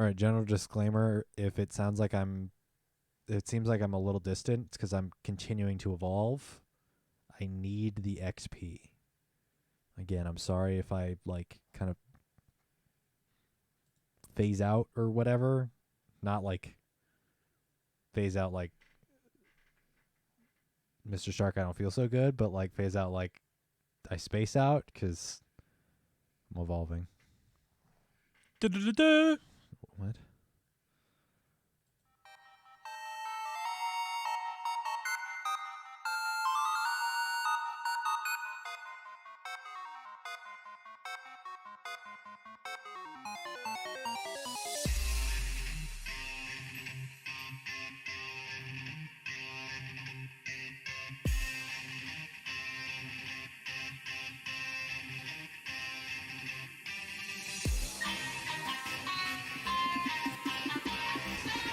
All right, general disclaimer. If it seems like I'm a little distant, it's because I'm continuing to evolve. I need the XP. Again, I'm sorry if I kind of phase out or whatever. Not like phase out like Mr. Shark, I don't feel so good, but like phase out like I space out because I'm evolving. Da-da-da-da. What?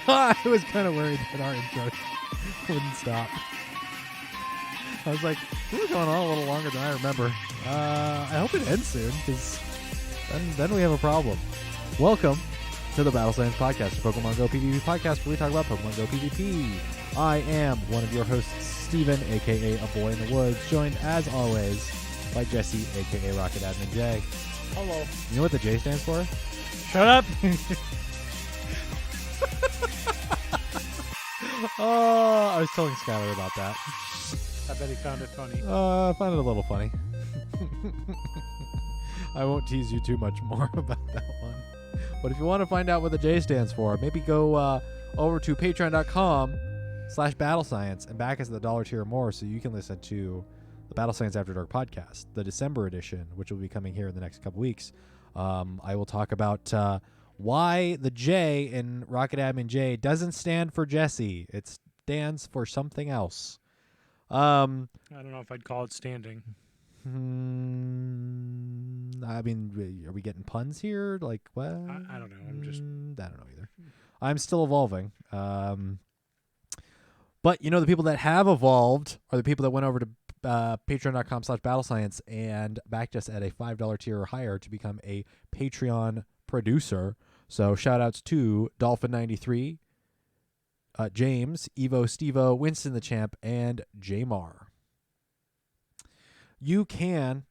I was kind of worried that our intro wouldn't stop. I was like, this is going on a little longer than I remember. I hope it ends soon, because then we have a problem. Welcome to the Battle Science Podcast, the Pokemon Go PvP podcast, where we talk about Pokemon Go PvP. I am one of your hosts, Steven, a.k.a. aBoyInTheWoods, joined, as always, by Jesse, a.k.a. RocketAdminJ. Hello. You know what the J stands for? Shut up. Oh, I was telling Skylar about that. I bet he found it funny. I find it a little funny. I won't tease you too much more about that one. But if you want to find out what the J stands for, maybe go over to patreon.com/battlescience and back us at the $1 tier or more so you can listen to the Battle Science After Dark podcast, the December edition, which will be coming here in the next couple weeks. I will talk about why the J in RocketAdminJ doesn't stand for Jesse. It stands for something else. I don't know if I'd call it standing. I mean, are we getting puns here? Like, what? I don't know. I'm just... I don't know either. I'm still evolving. But, you know, the people that have evolved are the people that went over to patreon.com/battlescience and backed us at a $5 tier or higher to become a Patreon producer. So shout outs to Dolphin93, James, Evo, Stevo, Winston the Champ, and Jamar. You can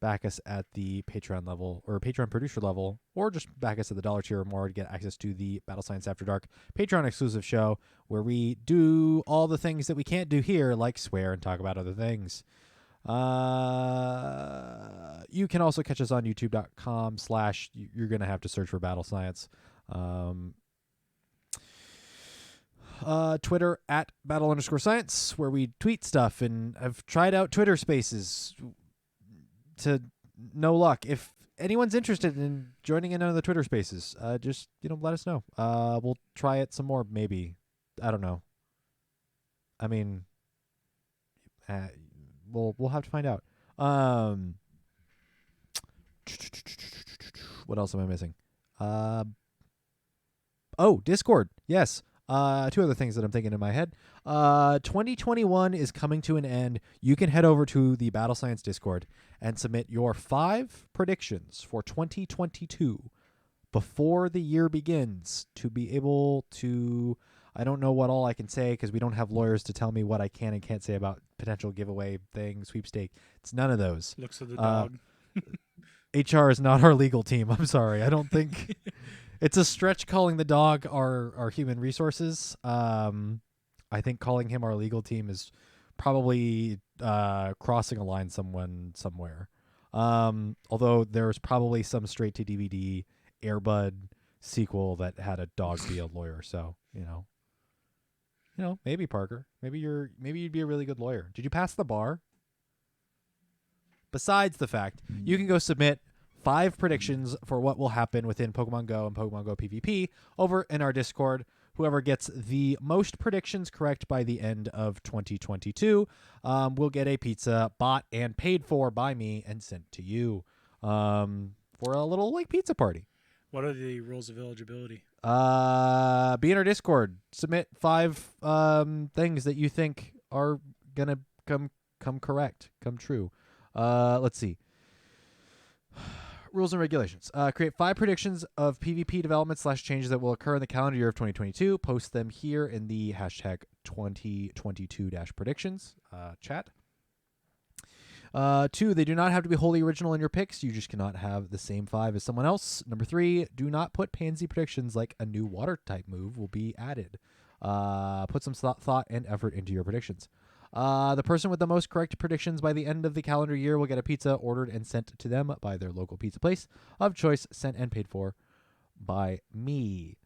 back us at the Patreon level or Patreon producer level, or just back us at the $1 tier or more to get access to the Battle Science After Dark Patreon exclusive show where we do all the things that we can't do here, like swear and talk about other things. You can also catch us on youtube.com/ you're going to have to search for Battle Science. Twitter at battle_science, where we tweet stuff, and I've tried out Twitter Spaces to no luck. If anyone's interested in joining in on the Twitter Spaces, just let us know. We'll try it some more, maybe. I don't know. I mean, we'll have to find out. What else am I missing? Discord. Yes. Two other things that I'm thinking in my head. 2021 is coming to an end. You can head over to the Battle Science Discord and submit your 5 predictions for 2022 before the year begins to be able to... I don't know what all I can say because we don't have lawyers to tell me what I can and can't say about potential giveaway thing, sweepstake. It's none of those. Looks of the dog. HR is not our legal team. I'm sorry. I don't think... It's a stretch calling the dog our human resources. I think calling him our legal team is probably crossing a line somewhere. Although there's probably some straight to DVD Airbud sequel that had a dog be a lawyer. So maybe Parker, maybe you'd be a really good lawyer. Did you pass the bar? Besides the fact, you can go submit 5 predictions for what will happen within Pokemon Go and Pokemon Go PvP over in our Discord. Whoever gets the most predictions correct by the end of 2022 will get a pizza bought and paid for by me and sent to you for a little pizza party. What are the rules of eligibility? Be in our Discord. Submit 5 things that you think are gonna come correct, come true. Let's see. Rules and regulations. Create 5 predictions of PvP development / changes that will occur in the calendar year of 2022. Post them here in the hashtag 2022-predictions chat. 2, they do not have to be wholly original in your picks. You just cannot have the same 5 as someone else. Number 3, do not put pansy predictions like a new water type move will be added. Put some thought and effort into your predictions. The person with the most correct predictions by the end of the calendar year will get a pizza ordered and sent to them by their local pizza place of choice, sent and paid for by me.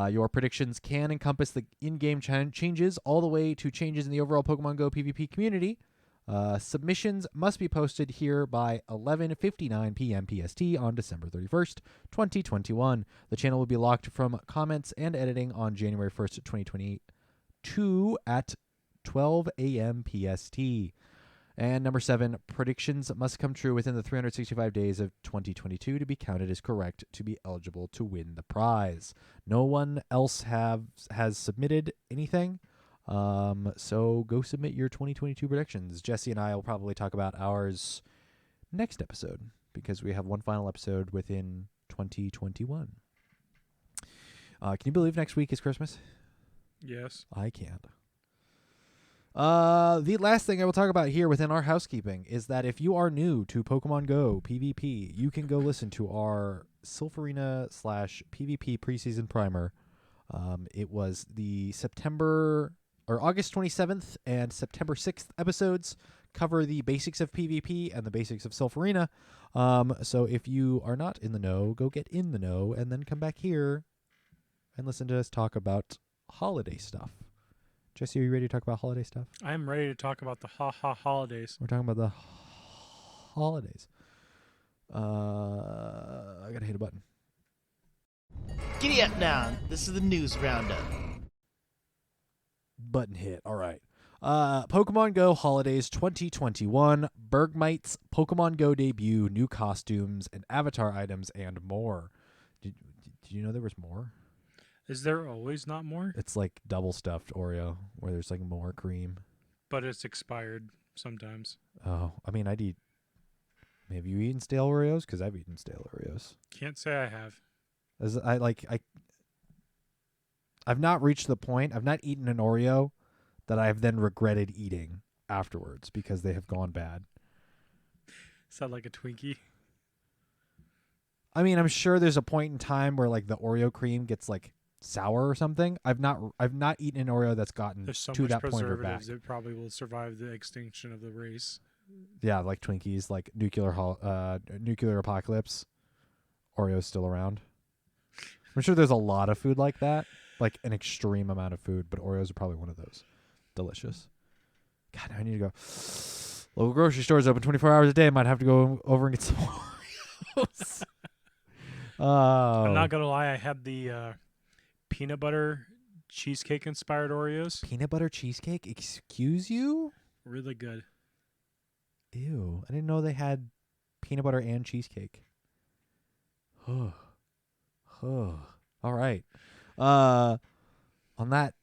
Your predictions can encompass the in-game changes all the way to changes in the overall Pokemon Go PvP community. Submissions must be posted here by 11:59 p.m. PST on December 31st, 2021. The channel will be locked from comments and editing on January 1st, 2022 at 12 a.m. PST. And number 7, predictions must come true within the 365 days of 2022 to be counted as correct to be eligible to win the prize. No one else has submitted anything. So go submit your 2022 predictions. Jesse and I will probably talk about ours next episode because we have one final episode within 2021. Can you believe next week is Christmas? Yes. I can't. The last thing I will talk about here within our housekeeping is that if you are new to Pokemon Go PvP, you can go listen to our Silpharina / PvP preseason primer. It was the August 27th and September 6th episodes cover the basics of PvP and the basics of Silpharina. So if you are not in the know, go get in the know and then come back here and listen to us talk about holiday stuff. Jesse, are you ready to talk about holiday stuff? I'm ready to talk about the holidays. We're talking about the holidays. I gotta hit a button. Giddy up now. This is the news roundup. Button hit. All right. Pokemon Go Holidays 2021. Bergmite's Pokemon Go debut, new costumes, and avatar items, and more. Did you know there was more? Is there always not more? It's like double stuffed Oreo, where there's like more cream. But it's expired sometimes. Oh, I mean, I'd eat. Have you eaten stale Oreos? Because I've eaten stale Oreos. Can't say I have. I've not reached the point. I've not eaten an Oreo that I've then regretted eating afterwards because they have gone bad. Sound like a Twinkie? I mean, I'm sure there's a point in time where like the Oreo cream gets like sour or something. I've not eaten an Oreo that's gotten There's so to much that point or back. preservatives it probably will survive the extinction of the race. Yeah, like Twinkies, like nuclear apocalypse. Oreo's still around. I'm sure there's a lot of food like that, like an extreme amount of food, but Oreos are probably one of those. Delicious. God, now I need to go. Local grocery stores open 24 hours a day. Might have to go over and get some Oreos. I'm not gonna lie, I had the peanut butter cheesecake inspired Oreos. Peanut butter cheesecake? Excuse you? Really good. Ew. I didn't know they had peanut butter and cheesecake. All right. On that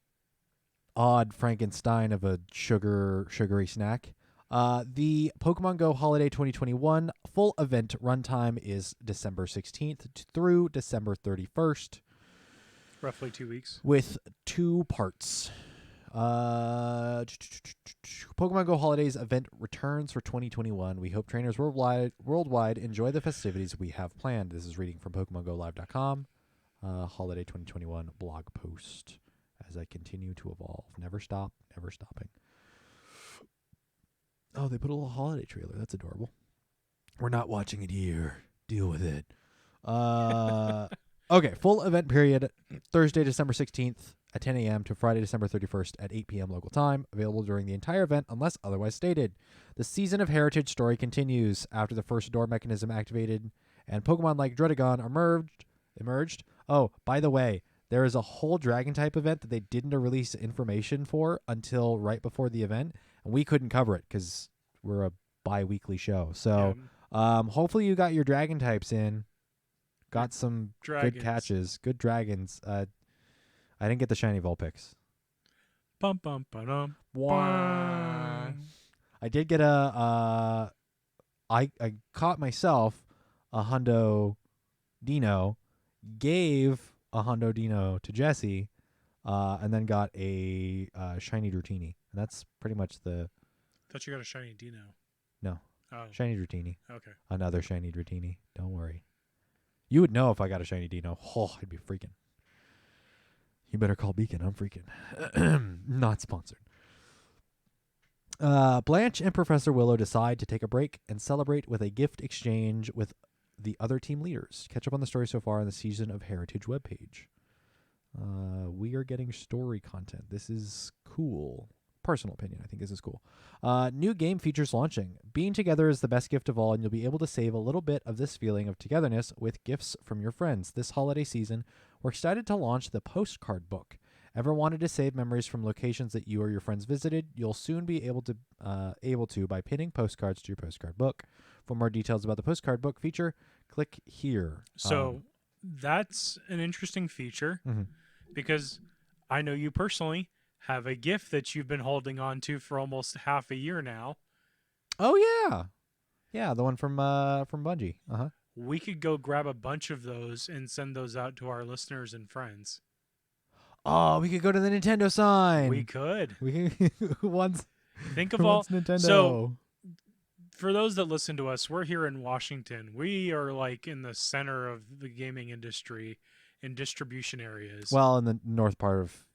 odd Frankenstein of a sugary snack, the Pokemon Go Holiday 2021 full event runtime is December 16th through December 31st. Roughly 2 weeks. With 2 parts. Pokemon Go Holidays event returns for 2021. We hope trainers worldwide enjoy the festivities we have planned. This is reading from PokemonGoLive.com. Holiday 2021 blog post as I continue to evolve. Never stop, never stopping. Oh, they put a little holiday trailer. That's adorable. We're not watching it here. Deal with it. Okay, full event period, Thursday, December 16th at 10 a.m. to Friday, December 31st at 8 p.m. local time, available during the entire event unless otherwise stated. The Season of Heritage story continues after the first door mechanism activated and Pokemon like Druddigon emerged. Oh, by the way, there is a whole Dragon-type event that they didn't release information for until right before the event, and we couldn't cover it because we're a bi-weekly show. So hopefully you got your Dragon-types in. Got some Dragons. good catches. Good dragons. I didn't get the shiny Vulpix. Bum bum ba-dum. I did get I caught myself a Hundo Dino, gave a Hundo Dino to Jesse, and then got a shiny Dratini. And that's pretty much the Thought you got a shiny Dino. no Oh, shiny Dratini. okay. Another shiny Dratini. Don't worry. You would know if I got a shiny Dino. Oh, I'd be freaking. You better call Beacon. I'm freaking. Not sponsored. Blanche and Professor Willow decide to take a break and celebrate with a gift exchange with the other team leaders. Catch up on the story so far on the Season of Heritage webpage. We are getting story content. This is cool. Personal opinion, I think this is cool. New game features launching. Being together is the best gift of all, and you'll be able to save a little bit of this feeling of togetherness with gifts from your friends. This holiday season, we're excited to launch the postcard book. Ever wanted to save memories from locations that you or your friends visited? You'll soon be able to by pinning postcards to your postcard book. For more details about the postcard book feature, click here. So that's an interesting feature because I know you personally have a gift that you've been holding on to for almost half a year now. Oh yeah, the one from Bungie. We could go grab a bunch of those and send those out to our listeners and friends. Oh, we could go to the Nintendo sign. We could. We can once. Think of all. Once Nintendo. So, for those that listen to us, we're here in Washington. We are like in the center of the gaming industry in distribution areas. Well, in the north part of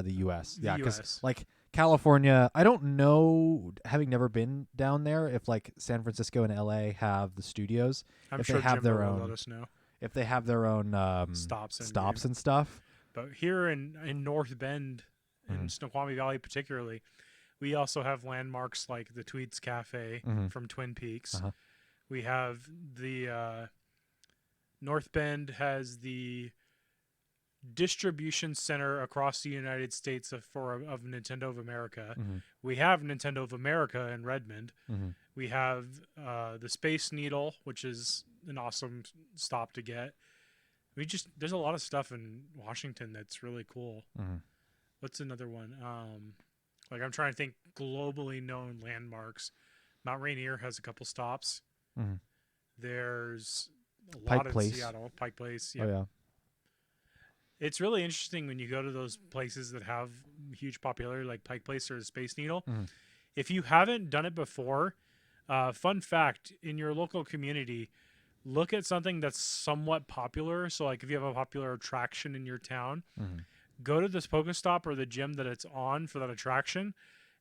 the U.S. The Yeah, US. because like California, I don't know, having never been down there, if like San Francisco and L.A. have the studios. I'm if sure they have Jimbo their will own, let us know. if they have their own Stops and stuff. But here in North Bend, in Snoqualmie Valley particularly, we also have landmarks like the Tweeds Cafe from Twin Peaks. We have the North Bend has the distribution center across the United States of Nintendo of America. We have Nintendo of America in Redmond. We have the Space Needle, which is an awesome stop to get. There's a lot of stuff in Washington that's really cool. What's another one? Like I'm trying to think globally known landmarks. Mount Rainier has a couple stops. There's a lot in Seattle. Pike Place. Yeah. Oh yeah. It's really interesting when you go to those places that have huge popularity, like Pike Place or the Space Needle. If you haven't done it before, fun fact, in your local community, look at something that's somewhat popular. So like if you have a popular attraction in your town, go to this Pokestop or the gym that it's on for that attraction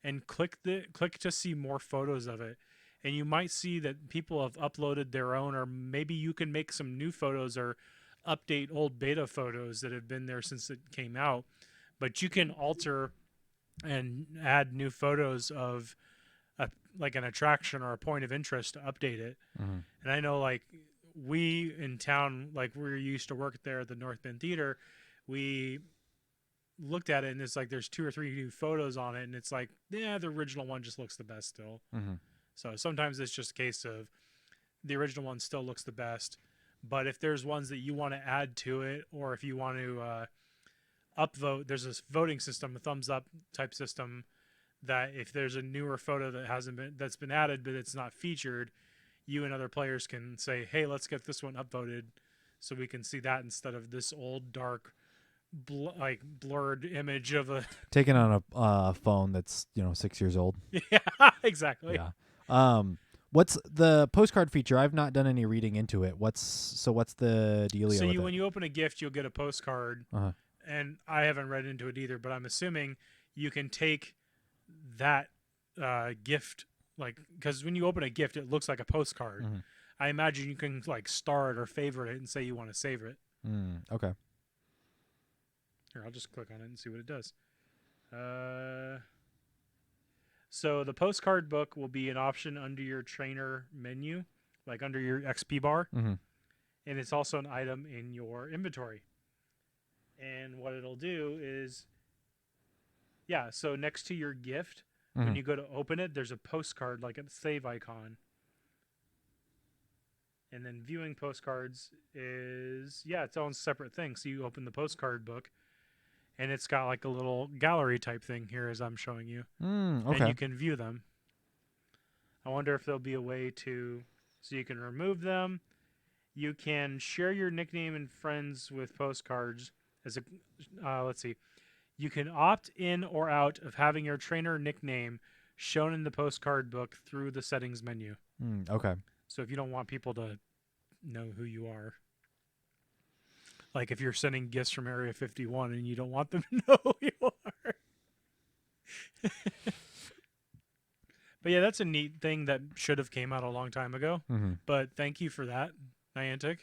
and click to see more photos of it. And you might see that people have uploaded their own, or maybe you can make some new photos or update old beta photos that have been there since it came out. But you can alter and add new photos of like an attraction or a point of interest to update it. And I know like we in town, like we used to work there at the North Bend Theater, we looked at it and it's like there's 2 or 3 new photos on it and it's like, yeah, the original one just looks the best still. So sometimes it's just a case of the original one still looks the best, but if there's ones that you want to add to it, or if you want to upvote, there's this voting system, a thumbs up type system, that if there's a newer photo that's been added but it's not featured, you and other players can say, hey, let's get this one upvoted so we can see that instead of this old dark blurred image of a taken on a phone that's 6 years old. Yeah, exactly. Yeah. What's the postcard feature? I've not done any reading into it. What's the dealio? So with it? when you open a gift, you'll get a postcard, and I haven't read into it either, but I'm assuming you can take that gift, like, because when you open a gift, it looks like a postcard. I imagine you can like star it or favorite it and say you want to save it. Okay. Here, I'll just click on it and see what it does. So the postcard book will be an option under your trainer menu, like under your XP bar. And it's also an item in your inventory. And what it'll do is, so next to your gift, when you go to open it, there's a postcard, like a save icon. And then viewing postcards is, its own separate thing. So you open the postcard book, and it's got like a little gallery type thing here as I'm showing you. Okay. And you can view them. I wonder if there'll be a way so you can remove them You can share your nickname and friends with postcards. As a let's see, you can opt in or out of having your trainer nickname shown in the postcard book through the settings menu. Okay. So if you don't want people to know who you are, like if you're sending gifts from Area 51 and you don't want them to know who you are. But yeah, that's a neat thing that should have came out a long time ago. Mm-hmm. But thank you for that, Niantic.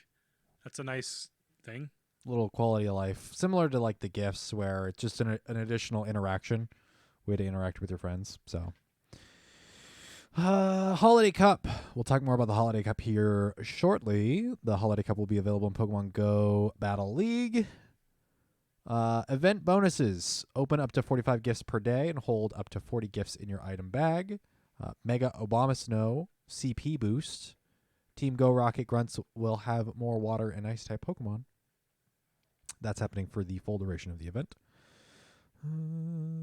That's a nice thing. Little quality of life, similar to like the gifts, where it's just an additional interaction, way to interact with your friends. So, Holiday Cup. We'll talk more about the Holiday Cup here shortly. The Holiday Cup will be available in Pokemon Go Battle League. Event bonuses. Open up to 45 gifts per day and hold up to 40 gifts in your item bag. Mega Obama Snow CP boost. Team Go Rocket Grunts will have more water and ice type Pokemon. That's happening for the full duration of the event.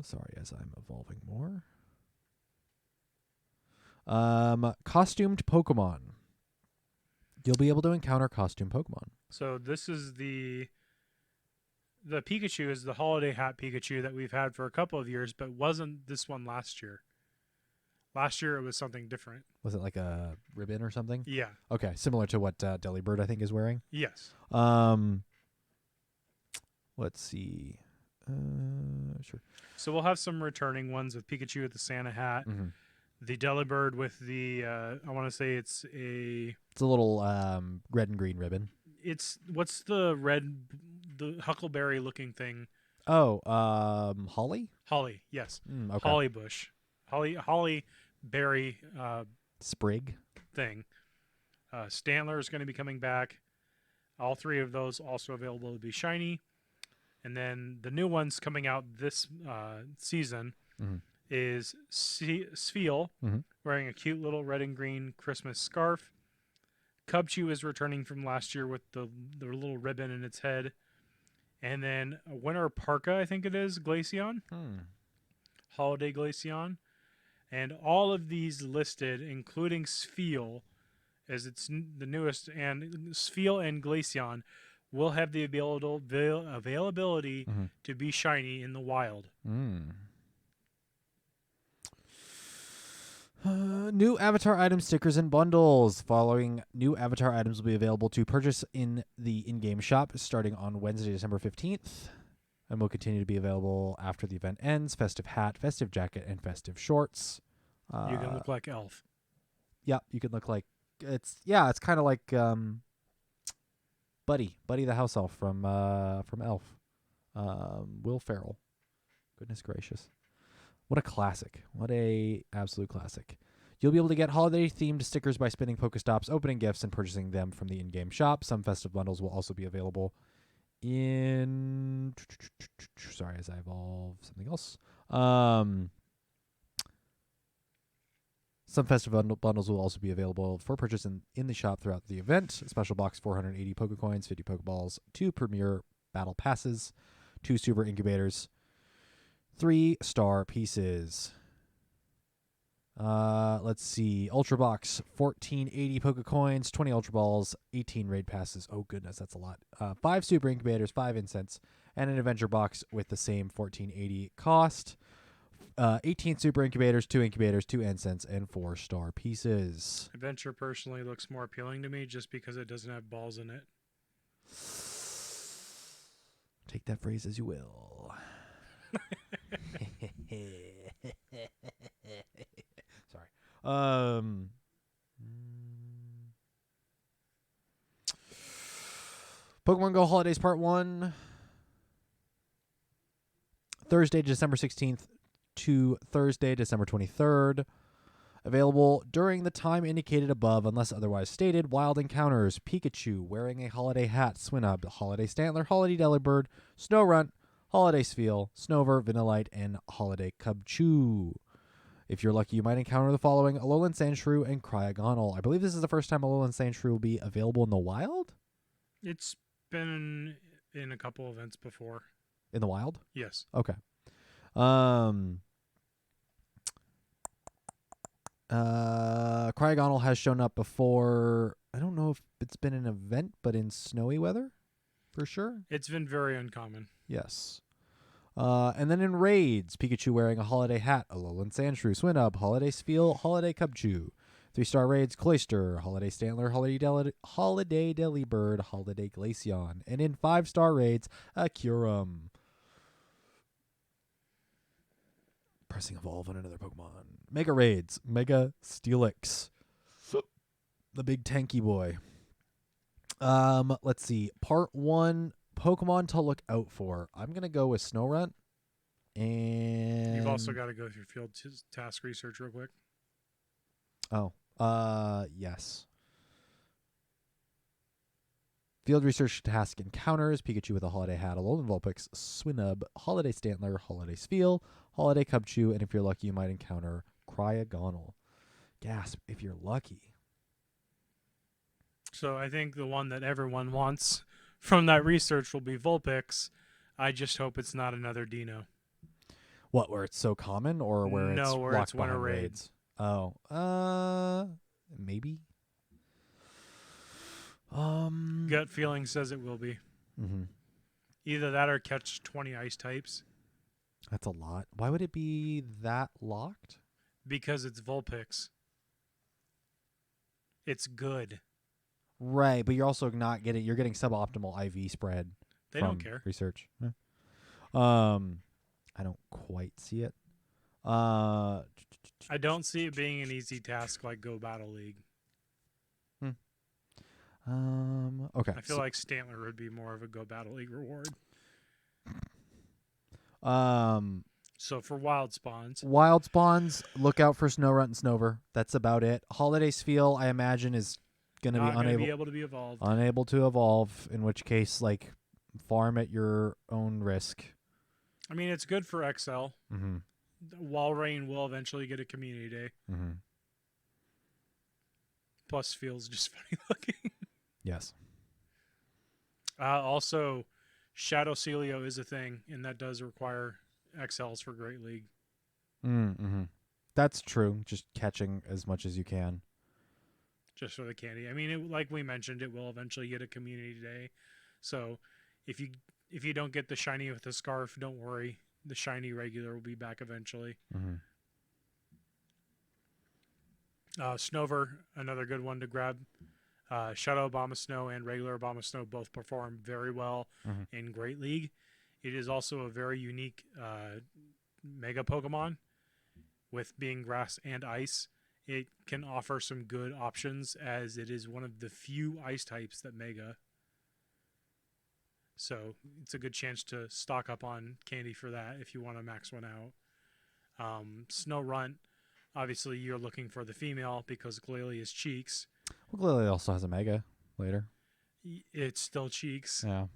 Sorry, as I'm evolving more. Costumed Pokemon. You'll be able to encounter costume Pokemon. So this is the Pikachu is the holiday hat Pikachu that we've had for a couple of years, but wasn't this one last year. Last year it was something different. Was it like a ribbon or something? Yeah. Okay, similar to what Delibird I think is wearing. Yes. Let's see. Sure. So we'll have some returning ones with Pikachu with the Santa hat, Mm-hmm. the Delibird with the I want to say it's a little red and green ribbon. It's what's the huckleberry looking thing? Oh, holly? Holly, yes. Okay. Holly bush. Holly berry sprig thing. Stantler is going to be coming back. All three of those also available to be shiny. And then the new ones coming out this season is Sfeel, wearing a cute little red and green Christmas scarf. Cubchoo is returning from last year with the little ribbon in its head. And then Winter Parka, I think it is, Glaceon. Holiday Glaceon. And all of these listed, including Sfeel, as it's the newest, and Sfeel and Glaceon will have the availability to be shiny in the wild. New avatar item stickers and bundles. Following new avatar items will be available to purchase in the in-game shop starting on Wednesday, December 15th. And will continue to be available after the event ends. Festive hat, festive jacket, and festive shorts. You can look like Elf. Yeah, you can look like it's kind of like Buddy the house elf from Elf. Will Ferrell. Goodness gracious. What a classic. What a absolute classic. You'll be able to get holiday-themed stickers by spinning Pokestops, opening gifts, and purchasing them from the in-game shop. Some festive bundles will also be available in... Sorry, as I evolve something else. Some festive bundles will also be available for purchase in the shop throughout the event. A special box, 480 Pokecoins, 50 Pokeballs, 2 Premier Battle Passes, 2 Super Incubators, 3 Star Pieces. Let's see. Ultra Box, 1480 Pokecoins, 20 Ultra Balls, 18 Raid Passes. Oh, goodness, that's a lot. 5 Super Incubators, 5 Incense, and an Adventure Box with the same 1480 cost. 18 Super Incubators, 2 Incubators, 2 Incense, and 4 Star Pieces. Adventure personally looks more appealing to me just because it doesn't have balls in it. Take that phrase as you will. Sorry. Pokemon Go Holidays Part 1. Thursday, December 16th to Thursday, December 23rd. Available during the time indicated above unless otherwise stated. Wild Encounters, Pikachu wearing a holiday hat, Swinub, Holiday Stantler, Holiday Delibird, Snorunt, Holiday Sfeel, Snover, Vanillite, and Holiday Cubchoo. If you're lucky, you might encounter the following: Alolan Sandshrew and Cryogonal. I believe this is the first time Alolan Sandshrew will be available in the wild? It's been in a couple events before. In the wild? Yes. Okay. Cryogonal has shown up before. I don't know if it's been an event, but in snowy weather, for sure. It's been very uncommon. Yes. And then in raids, Pikachu wearing a holiday hat, Alolan Sandshrew, Swinub, Holiday Spiel, Holiday Cubchoo. 3-star raids, Cloyster, Holiday Stantler, Holiday Delibird, Holiday Glaceon. And in 5-star raids, a Kyurem. Pressing Evolve on another Pokemon. Mega raids, Mega Steelix. The big tanky boy. Let's see. Part 1, Pokemon to look out for. I'm going to go with Snorunt. And You've also got to go through field task research real quick. Oh, yes. Field research task encounters, Pikachu with a holiday hat, Alolan Vulpix, Swinub, Holiday Stantler, Holiday Spiel, Holiday Cubchoo, and if you're lucky, you might encounter Cryogonal. Gasp, if you're lucky. So I think the one that everyone wants from that research will be Vulpix. I just hope it's not another Dino. What, where it's so common or where it's No, where locked it's winter behind raid. raids? Oh, maybe. Gut feeling says it will be. Mm-hmm. Either that or catch 20 ice types That's a lot. Why would it be that locked? because it's Vulpix. It's good. Right, but you're also not getting. You're getting suboptimal IV spread. They from don't care. Research. I don't quite see it. I don't see it being an easy task like Go Battle League. Okay. I feel like Stantler would be more of a Go Battle League reward. So for wild spawns, Wild spawns, look out for Snorunt and Snover. That's about it. Holiday Spiel, I imagine, is going to be not going to be unable able to be evolved. unable to evolve, in which case, like, farm at your own risk. I mean, it's good for XL. Mm-hmm. Walrein will eventually get a community day. Mm-hmm. Plus, feels just funny looking. Yes. Also, Shadow Celio is a thing, and that does require XLs for Great League. Mm-hmm. That's true. Just catching as much as you can. Just for the candy. I mean, like we mentioned, it will eventually get a community day. So if you don't get the shiny with the scarf, don't worry. The shiny regular will be back eventually. Mm-hmm. Snover, another good one to grab. Shadow Abomasnow and regular Abomasnow both perform very well in Great League. It is also a very unique Mega Pokemon with being grass and ice. It can offer some good options as it is one of the few ice types that Mega. So it's a good chance to stock up on candy for that if you want to max one out. Snorunt, obviously you're looking for the female because Glalie is Cheeks. Well, Glalie also has a Mega later. It's still Cheeks. Yeah.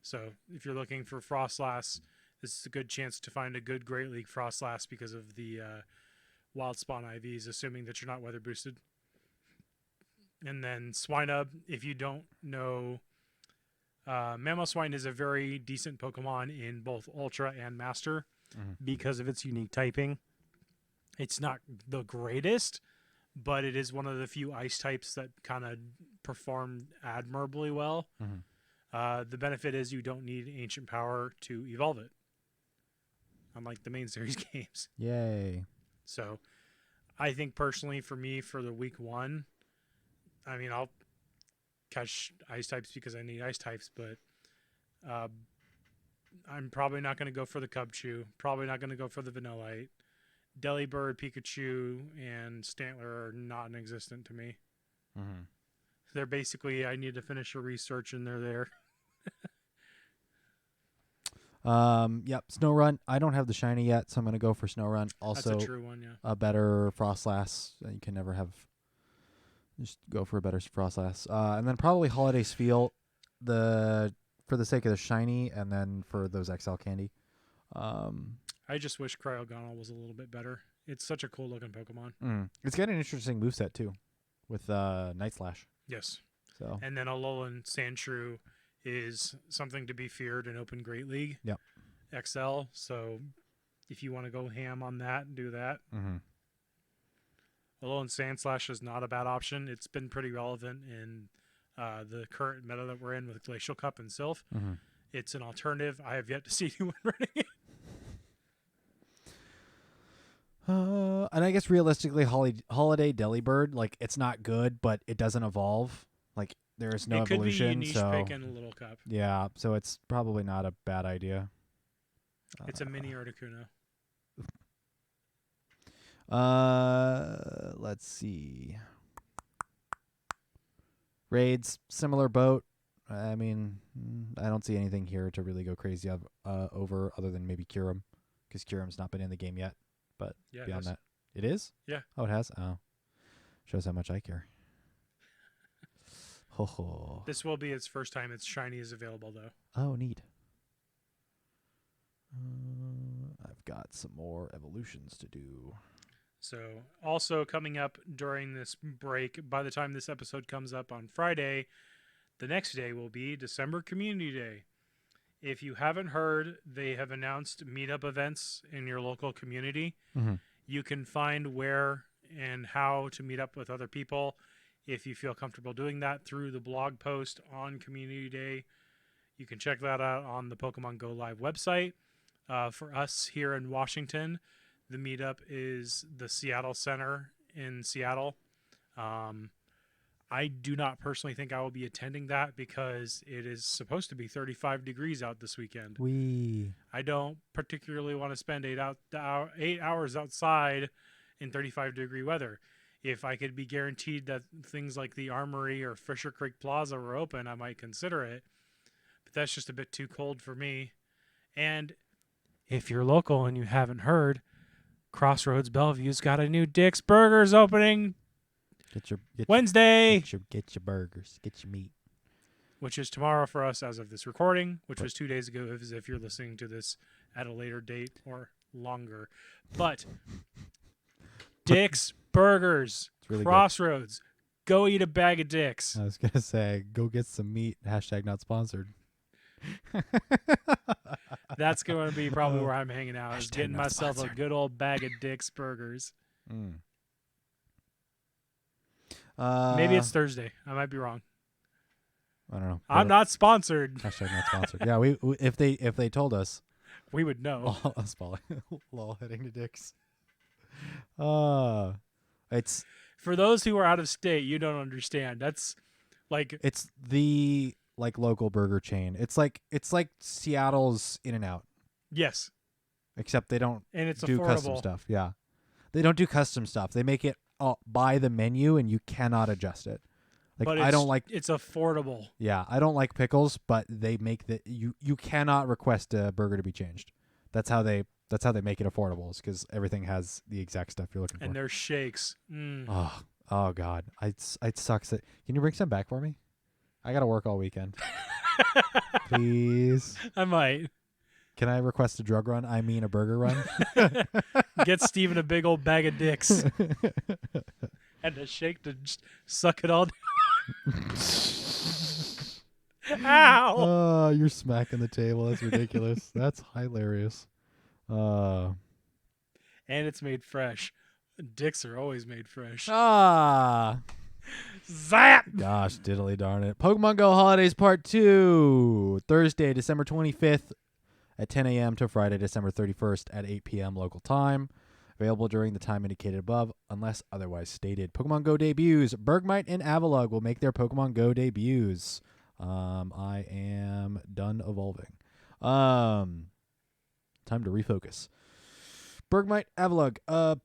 So if you're looking for Frostlass, this is a good chance to find a good Great League Frostlass because of the Wild Spawn IVs, assuming that you're not weather boosted. And then Swinub, if you don't know, Mamoswine is a very decent Pokemon in both Ultra and Master because of its unique typing. It's not the greatest, but it is one of the few ice types that kind of perform admirably well. The benefit is you don't need Ancient Power to evolve it, unlike the main series games. Yay. So I think personally for me, for the week 1, I mean, I'll catch ice types because I need ice types, but I'm probably not going to go for the Cubchoo, probably not going to go for the Vanillite. Delibird, Pikachu, and Stantler are not non-existent to me. They're basically, I need to finish a research and they're there. Yep, Snorunt. I don't have the shiny yet, so I'm going to go for Snorunt. Also, That's a true one, yeah. a better Frostlass. You can never have. Just go for a better Frostlass. And then probably Holiday Spiel, for the sake of the shiny, and then for those XL candy. I just wish Cryogonal was a little bit better. It's such a cool looking Pokemon. It's got an interesting moveset too, with Night Slash. Yes. So. And then Alolan Sandshrew is something to be feared in Open Great League. Yep. XL. So if you want to go ham on that, do that. Alolan Sandslash is not a bad option. It's been pretty relevant in the current meta that we're in with Glacial Cup and Sylph. Mm-hmm. It's an alternative. I have yet to see anyone running it. And I guess realistically, Holiday Delibird, like it's not good, but it doesn't evolve. Like there is no It could be a evolution. niche So pick in a little cup. yeah, so it's probably not a bad idea. It's a mini Articuno. Let's see. Raids, similar boat. I mean, I don't see anything here to really go crazy over other than maybe Kyurem, because Kyurem's not been in the game yet. But Yeah, beyond that, it is? Yeah. Oh, it has? Oh. Shows how much I care. Ho ho. This will be its first time its shiny is available, though. Oh, neat. I've got some more evolutions to do. So, also coming up during this break, by the time this episode comes up on Friday, the next day will be December Community Day. If you haven't heard, they have announced meetup events in your local community. Mm-hmm. You can find where and how to meet up with other people if you feel comfortable doing that through the blog post on Community Day. You can check that out on the Pokemon Go Live website. For us here in Washington, the meetup is the Seattle Center in Seattle. I do not personally think I will be attending that because it is supposed to be 35 degrees out this weekend. I don't particularly want to spend 8 hours outside in 35-degree weather. If I could be guaranteed that things like the Armory or Fisher Creek Plaza were open, I might consider it. But that's just a bit too cold for me. And if you're local and you haven't heard, Crossroads Bellevue's got a new Dick's Burgers opening Wednesday. Get your burgers. Get your meat. Which is tomorrow for us as of this recording, which was 2 days ago if you're listening to this at a later date or longer. But Dick's Burgers, really Crossroads, go eat a bag of Dick's. I was going to say, go get some meat. # not sponsored. That's going to be probably where I'm hanging out, is getting not myself sponsored. a good old bag of Dick's Burgers. Maybe it's Thursday. I might be wrong. I don't know. I'm not sponsored. # not sponsored. Yeah, we if they told us, We would know. us lol heading to Dick's. It's For those who are out of state, you don't understand. That's like it's the local burger chain. It's like Seattle's In-N-Out, yes, except they don't and it's do affordable. custom stuff. Yeah, they don't do custom stuff. They make it by the menu, and you cannot adjust it. Like But I don't like. It's affordable. Yeah, I don't like pickles, but they make you cannot request a burger to be changed. That's how they make it affordable, is because everything has the exact stuff you're looking for. And their shakes. Oh God, it sucks. Can you bring some back for me? I gotta work all weekend. Please. I might. Can I request a drug run? I mean a burger run. Get Steven a big old bag of Dicks and a shake to just suck it all down. Ow! Oh, you're smacking the table. That's ridiculous. That's hilarious. And it's made fresh. Dicks are always made fresh. Zap! Gosh, diddly darn it. Pokemon Go Holidays Part 2. Thursday, December 25th at 10 a.m. to Friday, December 31st at 8 p.m. local time. Available during the time indicated above, unless otherwise stated. Pokemon Go debuts. Bergmite and Avalugg will make their Pokemon Go debuts. I am done evolving. Time to refocus. Bergmite, Avalugg. Are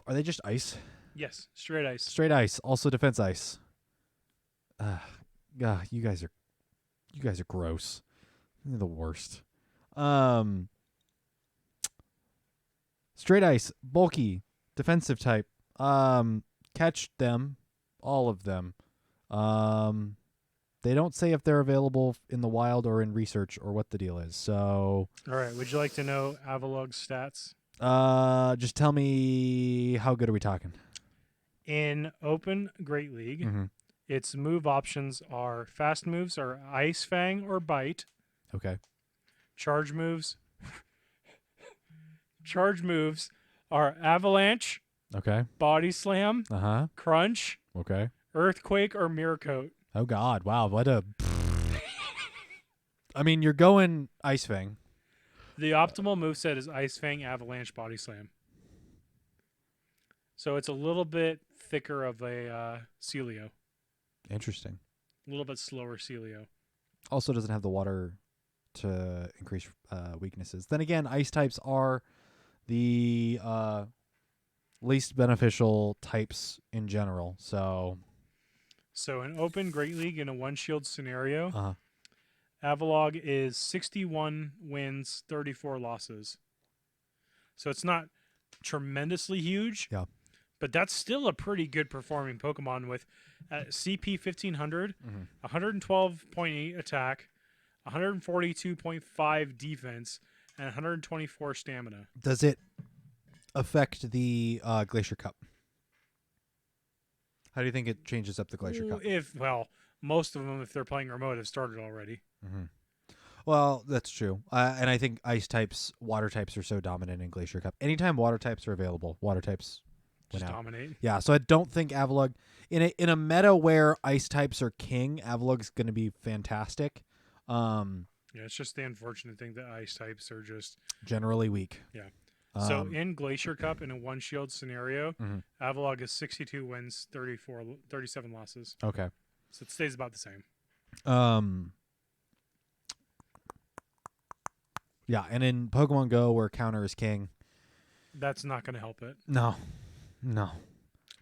they just ice? Yes, straight ice. Straight ice. Also defense ice. God, you guys are gross. You're the worst. Straight ice, bulky, defensive type. Catch them, all of them. They don't say if they're available in the wild or in research or what the deal is. So, all right. Would you like to know Avalugg's stats? Just tell me, how good are we talking? In Open Great League, its move options are fast moves are Ice Fang or Bite. Okay. Charge moves are Avalanche, Okay. Body Slam, Uh-huh. Crunch, Okay. Earthquake, or Mirror Coat. Oh, God. Wow. What a... I mean, you're going Ice Fang. The optimal moveset is Ice Fang, Avalanche, Body Slam. So it's a little bit thicker of a Celio. Interesting. A little bit slower Celio. Also doesn't have the water to increase weaknesses. Then again, ice types are the least beneficial types in general. So in Open Great League in a one-shield scenario, uh-huh. Avalog is 61 wins, 34 losses. So it's not tremendously huge. Yeah. But that's still a pretty good performing Pokemon with CP 1500, 112.8 attack, 142.5 defense, and 124 stamina. Does it affect the Glacier Cup? How do you think it changes up the Glacier Cup? Most of them, if they're playing remote, have started already. Mm-hmm. Well, that's true. And I think ice types, water types are so dominant in Glacier Cup. Anytime water types are available, water types Just win out. dominate. Yeah, so I don't think Avalog in a meta where ice types are king, Avalog's going to be fantastic. Yeah, it's just the unfortunate thing that ice types are just Generally weak. Yeah. So in Glacier Cup in a one shield scenario, Avalog is 62 wins, 37 losses. Okay. So it stays about the same. Yeah, and in Pokemon Go where counter is king, That's not going to help it. no.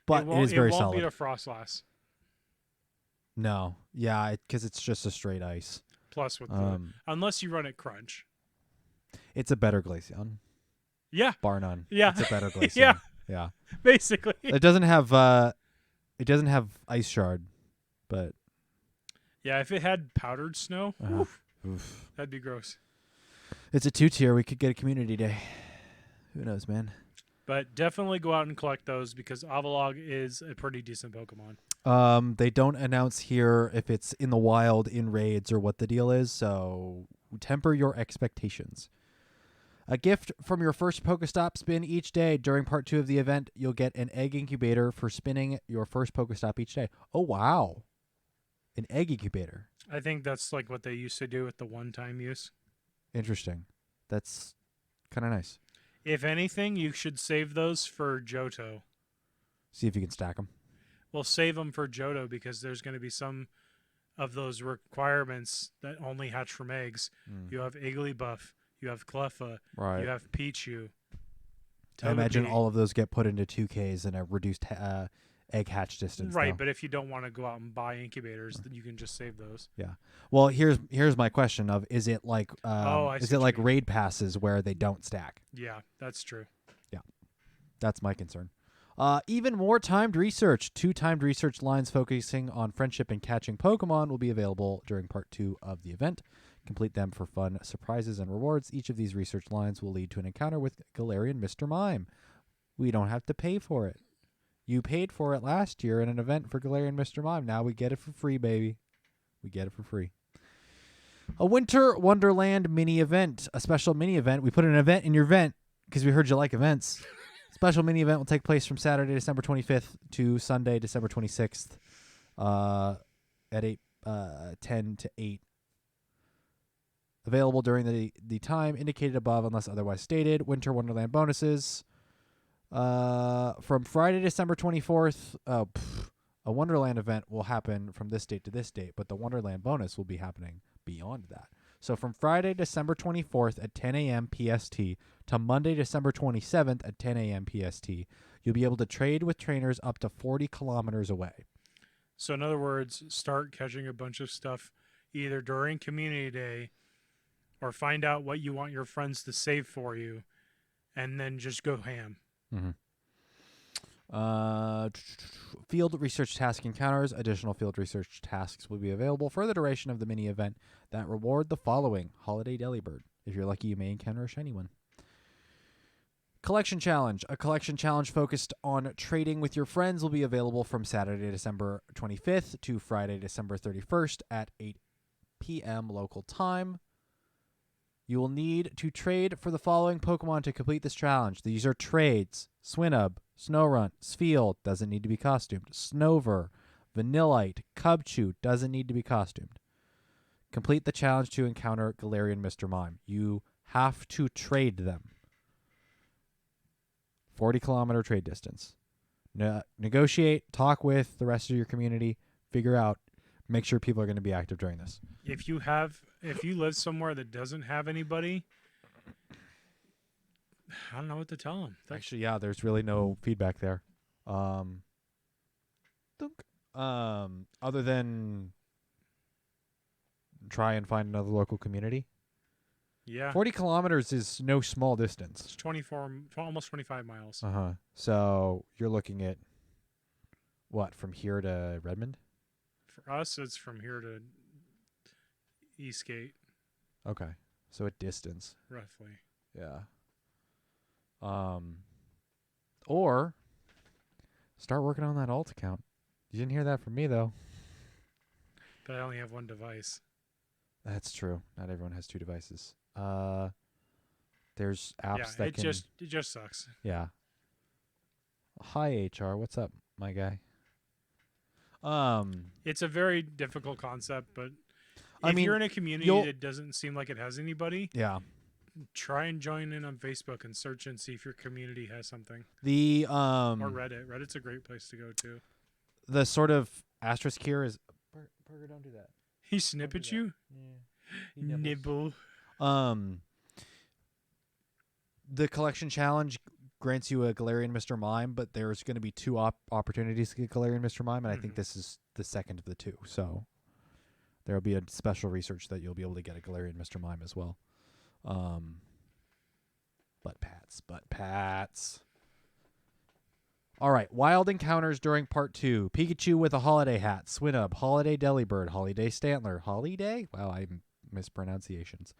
But it is very solid. It won't solid. beat a Frostlass. No. Yeah, because it's just a straight ice. Plus with unless you run it Crunch. It's a better Glaceon. Yeah. Bar none. Yeah. It's a better Glaceon. Yeah. Yeah. Basically. It doesn't have Ice Shard, but Yeah, if it had powdered snow, oof. that'd be gross. It's a 2-tier. We could get a community day. Who knows, man? But definitely go out and collect those because Avalog is a pretty decent Pokemon. They don't announce here if it's in the wild, in raids, or what the deal is, so temper your expectations. A gift from your first Pokestop spin each day. During part 2 of the event, you'll get an egg incubator for spinning your first Pokestop each day. Oh, wow. An egg incubator. I think that's like what they used to do with the one-time use. Interesting. That's kind of nice. If anything, you should save those for Johto. See if you can stack them. Well, save them for Johto because there's going to be some of those requirements that only hatch from eggs. You have Igglybuff, you have Cleffa, Right. you have Pichu. I imagine all of those get put into 2Ks and a reduced egg hatch distance. Right, though. but if you don't want to go out and buy incubators, then you can just save those. Yeah. Well, here's my question of is it like see what like you mean. raid passes where they don't stack? Yeah, that's true. Yeah. That's my concern. Even more timed research. 2 timed research lines focusing on friendship and catching Pokemon will be available during part 2 of the event. Complete them for fun surprises and rewards. Each of these research lines will lead to an encounter with Galarian Mr. Mime. We don't have to pay for it. You paid for it last year in an event for Galarian Mr. Mime. Now we get it for free, baby. We get it for free. A Winter Wonderland mini event. A special mini event. We put an event in your vent because we heard you like events. Special mini event will take place from Saturday, December 25th to Sunday, December 26th at 10 to 8. Available during the time indicated above unless otherwise stated. Winter Wonderland bonuses. From Friday, December 24th, a Wonderland event will happen from this date to this date, but the Wonderland bonus will be happening beyond that. So from Friday, December 24th at 10 a.m. PST to Monday, December 27th at 10 a.m. PST, you'll be able to trade with trainers up to 40 kilometers away. So in other words, start catching a bunch of stuff either during Community Day or find out what you want your friends to save for you and then just go ham. Mm-hmm. Field research task encounters. Additional field research tasks will be available for the duration of the mini event that reward the following. Holiday Delibird. If you're lucky, you may encounter a shiny one. Collection challenge. A collection challenge focused on trading with your friends will be available from Saturday, December 25th to Friday, December 31st at 8 p.m. local time. You will need to trade for the following Pokemon to complete this challenge. These are trades. Swinub, Snorunt, Spheal, doesn't need to be costumed. Snover, Vanillite, Cubchoo, doesn't need to be costumed. Complete the challenge to encounter Galarian Mr. Mime. You have to trade them. 40-kilometer trade distance. Negotiate, talk with the rest of your community, figure out, make sure people are going to be active during this. If you live somewhere that doesn't have anybody, I don't know what to tell them. Actually, yeah, there's really no feedback there. Other than try and find another local community. Yeah. 40 kilometers is no small distance. It's almost 25 miles. Uh-huh. So you're looking at what, from here to Redmond? For us, it's from here to Eastgate, Okay. So a distance. roughly. Yeah. Or start working on that alt account. You didn't hear that from me though. But I only have one device. That's true. Not everyone has 2 devices. There's apps that it can just sucks. Yeah. Hi HR, what's up, my guy? It's a very difficult concept, but I if mean, you're in a community that doesn't seem like it has anybody, yeah. try and join in on Facebook and search and see if your community has something. The Or Reddit. Reddit's a great place to go to. The sort of asterisk here is Burger, don't do that. He snip at you? Yeah. Nibble. The collection challenge grants you a Galarian Mr. Mime, but there's going to be 2 opportunities to get Galarian Mr. Mime, and I think this is the second of the 2. So there will be a special research that you'll be able to get a Galarian Mr. Mime as well. Butt pats. All right, wild encounters during part 2. Pikachu with a holiday hat, Swinub, Holiday Delibird, Holiday Stantler, Holiday? Wow, I mispronunciations.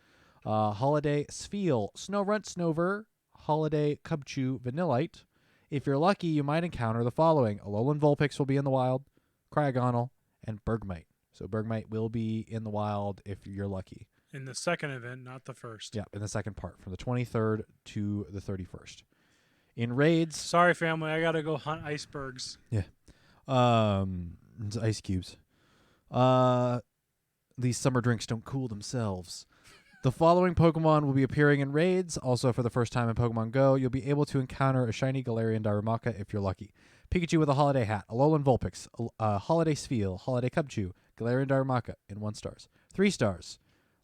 Holiday Spheal, Snorunt, Snover, Holiday Cubchoo, Vanillite. If you're lucky, you might encounter the following. Alolan Vulpix will be in the wild, Cryogonal, and Bergmite. So Bergmite will be in the wild if you're lucky. In the second event, not the first. Yeah, in the second part, from the 23rd to the 31st. In raids... Sorry, family, I gotta go hunt icebergs. Yeah. It's ice cubes. These summer drinks don't cool themselves. The following Pokemon will be appearing in raids. Also, for the first time in Pokemon GO, you'll be able to encounter a shiny Galarian Darumaka if you're lucky. Pikachu with a holiday hat, Alolan Vulpix, Holiday Spheal, Holiday Cubchoo, Galarian Darumaka in 1 stars. 3 stars,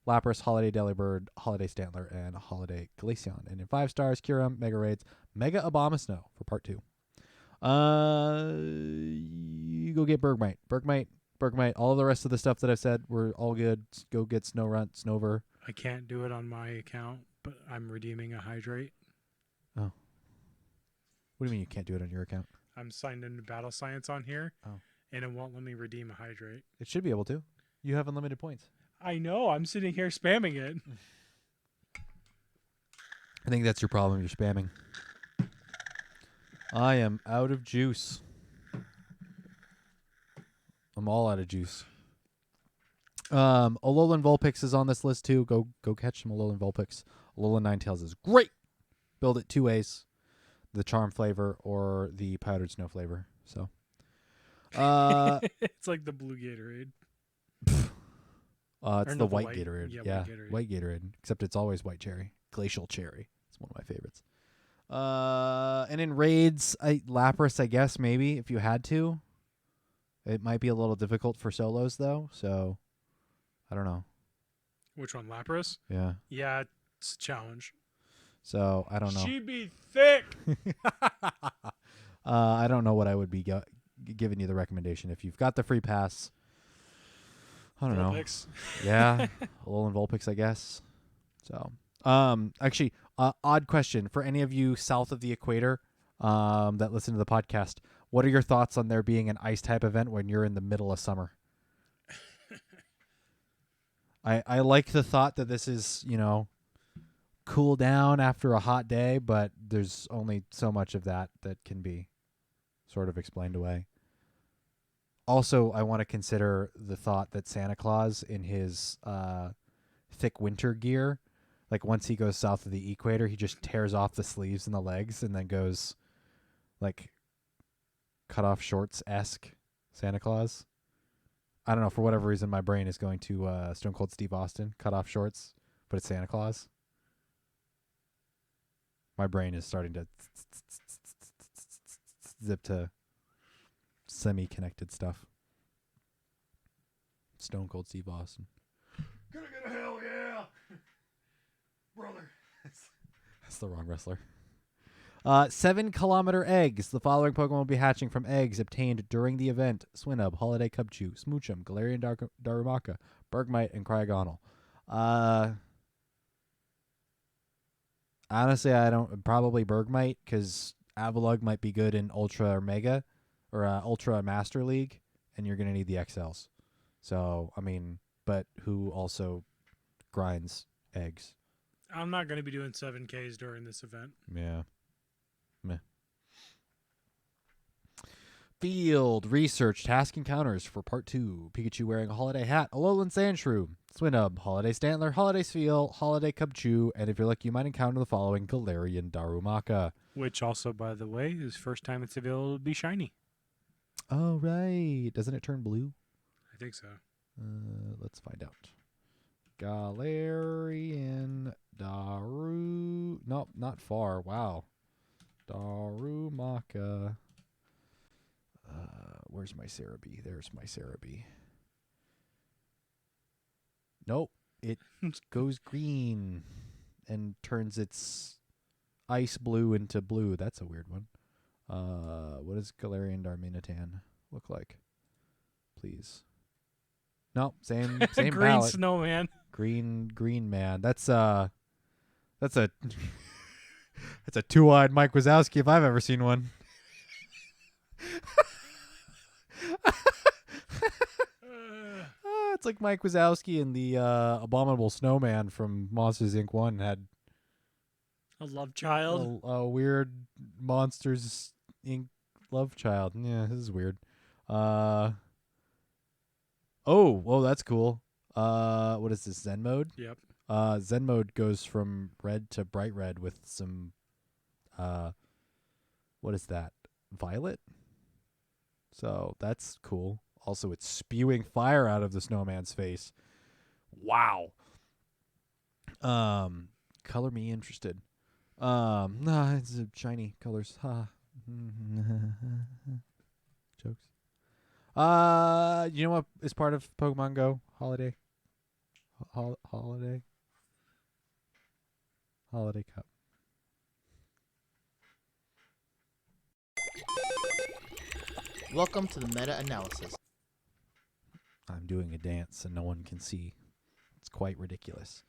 Lapras, Holiday Delibird, Holiday Stantler, and Holiday Glaceon. And in 5 stars, Kyurem, Mega Raids, Mega Abomasnow for part 2. You go get Bergmite. Bergmite. All of the rest of the stuff that I've said were all good. Go get Snorunt, Snover. I can't do it on my account, but I'm redeeming a hydrate. Oh. What do you mean you can't do it on your account? I'm signed into Battle Science on here, Oh. and it won't let me redeem a hydrate. It should be able to. You have unlimited points. I know. I'm sitting here spamming it. I think that's your problem. You're spamming. I am out of juice. I'm all out of juice. Alolan Vulpix is on this list too. Go catch some Alolan Vulpix. Alolan Ninetales is great. Build it 2 ways. The charm flavor or the powdered snow flavor. So It's like the blue Gatorade. it's Or the no, white Gatorade. Yeah, white Gatorade. White Gatorade. Except it's always white cherry. Glacial cherry. It's one of my favorites. And in raids, Lapras, I guess, maybe, if you had to. It might be a little difficult for solos, though, so I don't know. Which one, Lapras? Yeah. Yeah, it's a challenge. So I don't know. She be thick. I don't know what I would be giving you the recommendation. If you've got the free pass, I don't Vulpix. know. Yeah, Alolan Vulpix, I guess. So, actually, odd question for any of you south of the equator that listen to the podcast. What are your thoughts on there being an ice type event when you're in the middle of summer? I like the thought that this is, cool down after a hot day, but there's only so much of that can be sort of explained away. Also, I want to consider the thought that Santa Claus in his thick winter gear like once he goes south of the equator, he just tears off the sleeves and the legs and then goes like cut off shorts-esque Santa Claus. I don't know, for whatever reason my brain is going to Stone Cold Steve Austin, cut off shorts, but it's Santa Claus. My brain is starting to zip to semi-connected stuff. Stone Cold Steve Austin. Gonna get a hell yeah, brother. That's the wrong wrestler. 7-kilometer eggs. The following Pokemon will be hatching from eggs obtained during the event: Swinub, Holiday Cubchoo, Smoochum, Galarian Darumaka, Bergmite, and Cryogonal. Honestly, I don't. Probably Bergmite, because Avalugg might be good in Ultra or Mega, or Ultra Master League, and you're going to need the XLs. So, I mean, but who also grinds eggs? I'm not going to be doing 7Ks during this event. Yeah. Meh. Field research task encounters for part 2. Pikachu wearing a holiday hat, Alolan Sandshrew, Swinub, Holiday Stantler, Holiday Spheal, Holiday Cubchoo, and if you're lucky, you might encounter the following: Galarian Darumaka. Which also, by the way, is first time it's available to be shiny. Oh, right. Doesn't it turn blue? I think so. Let's find out. Galarian Daru... Nope, not far. Wow. Darumaka. Where's my Cerebi? There's my Cerebi. Nope. It goes green and turns its ice blue into blue. That's a weird one. What does Galarian Darmanitan look like? Please. Nope. Same Green palette. snowman. Green man. That's a that's a two-eyed Mike Wazowski if I've ever seen one. It's like Mike Wazowski and the Abominable Snowman from Monsters Inc. 1 had a love child. A weird Monsters Inc. love child. Yeah, this is weird. Oh, that's cool. What is this, Zen mode? Yep. Zen mode goes from red to bright red with some, what is that? Violet? So that's cool. Also, it's spewing fire out of the snowman's face. Wow. Color me interested. Nah, it's shiny colors. Ha. Jokes. You know what is part of Pokemon Go? Holiday Cup. Welcome to the meta-analysis. I'm doing a dance and no one can see. It's quite ridiculous.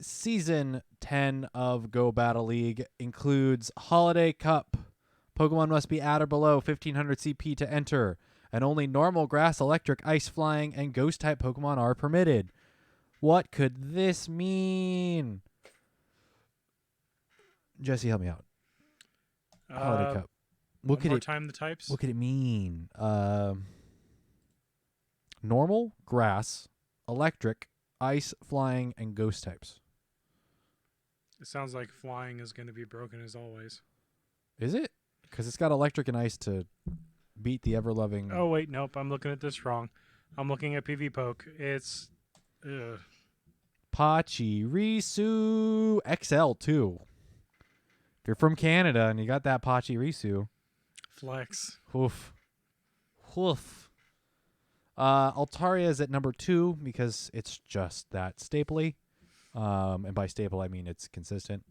Season 10 of Go Battle League includes Holiday Cup. Pokemon must be at or below 1500 CP to enter, and only normal grass, electric, ice, flying, and ghost-type Pokemon are permitted. What could this mean? Jesse, help me out. Holiday Cup. What could the types? What could it mean? Normal, grass, electric, ice, flying, and ghost types. It sounds like flying is going to be broken as always. Is it? Because it's got electric and ice to beat the ever-loving... Oh, wait, nope. I'm looking at this wrong. I'm looking at PV Poke. It's... Pachirisu XL, too. If you're from Canada and you got that Pachirisu... Flex. Oof. Oof. Altaria is at number 2 because it's just that stapley. And by staple, I mean it's consistent.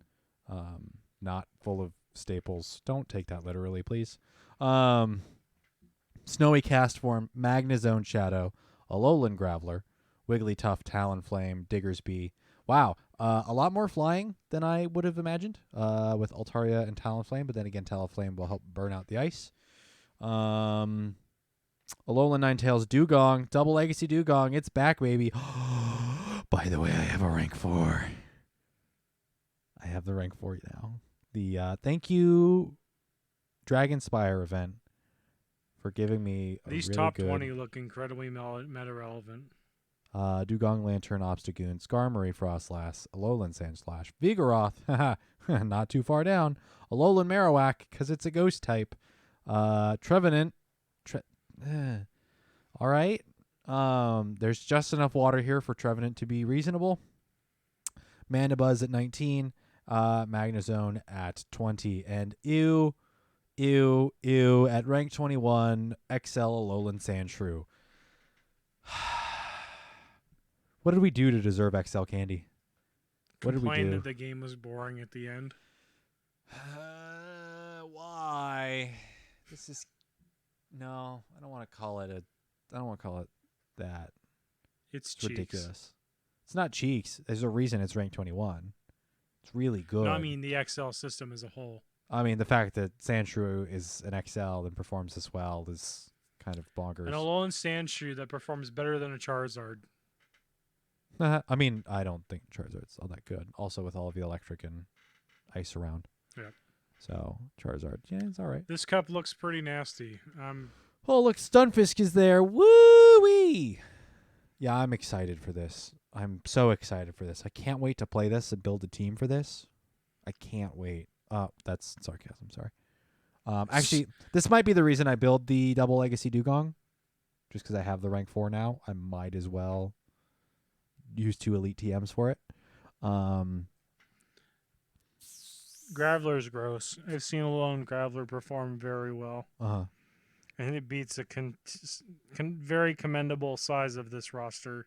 Not full of staples. Don't take that literally, please. Snowy Cast Form, Magnezone Shadow, Alolan Graveler, Wigglytuff, Talonflame, Diggersby. Wow. A lot more flying than I would have imagined with Altaria and Talonflame, but then again, Talonflame will help burn out the ice. Alolan Ninetales, Dugong, Double Legacy Dugong. It's back, baby. By the way, I have a rank 4. I have the rank 4 now. The thank you, Dragonspire event, for giving me these really top good... 20 look incredibly meta relevant. Dugong, Lantern, Obstagoon, Skarmory, Frostlass, Alolan Sandslash, Vigoroth, haha, not too far down, Alolan Marowak, because it's a ghost type, Trevenant, all right. There's just enough water here for Trevenant to be reasonable. Mandibuzz at 19, Magnezone at 20, and ew, at rank 21, XL Alolan Sandshrew. What did we do to deserve XL Candy? What did we Complained do? that the game was boring at the end. Why? This is no. I don't want to call it a. I don't want to call it that. It's ridiculous. It's not cheeks. There's a reason it's ranked 21. It's really good. No, I mean the XL system as a whole. I mean the fact that Sandshrew is an XL and performs this well is kind of bonkers. An Alolan Sandshrew that performs better than a Charizard. I mean, I don't think Charizard's all that good. Also, with all of the electric and ice around. Yeah. So Charizard, yeah, it's all right. This cup looks pretty nasty. Oh, look, Stunfisk is there. Woo-wee! Yeah, I'm excited for this. I'm so excited for this. I can't wait to play this and build a team for this. I can't wait. That's sarcasm, sorry. Actually, this might be the reason I build the double legacy Dugong. Just because I have the rank 4 now, I might as well use 2 elite TMs for it. Graveler's gross. I've seen Alolan Graveler perform very well. Uh-huh. And it beats a very commendable size of this roster.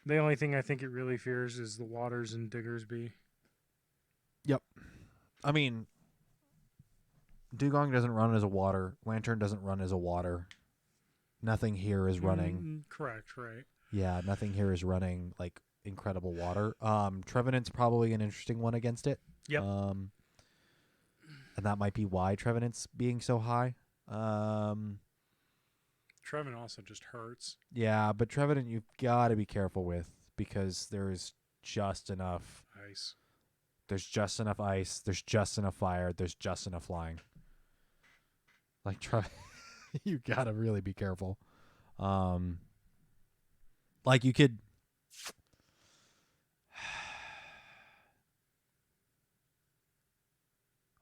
The only thing I think it really fears is the Waters and Diggersby. Yep. I mean, Dugong doesn't run as a water. Lantern doesn't run as a water. Nothing here is running. Correct, right. Yeah, nothing here is running like incredible water. Trevenant's probably an interesting one against it. Yep. And that might be why Trevenant's being so high. Trevenant also just hurts. Yeah, but Trevenant you've got to be careful with because there's just enough Ice. There's just enough ice. There's just enough fire. There's just enough flying. Like you gotta really be careful. Like you could.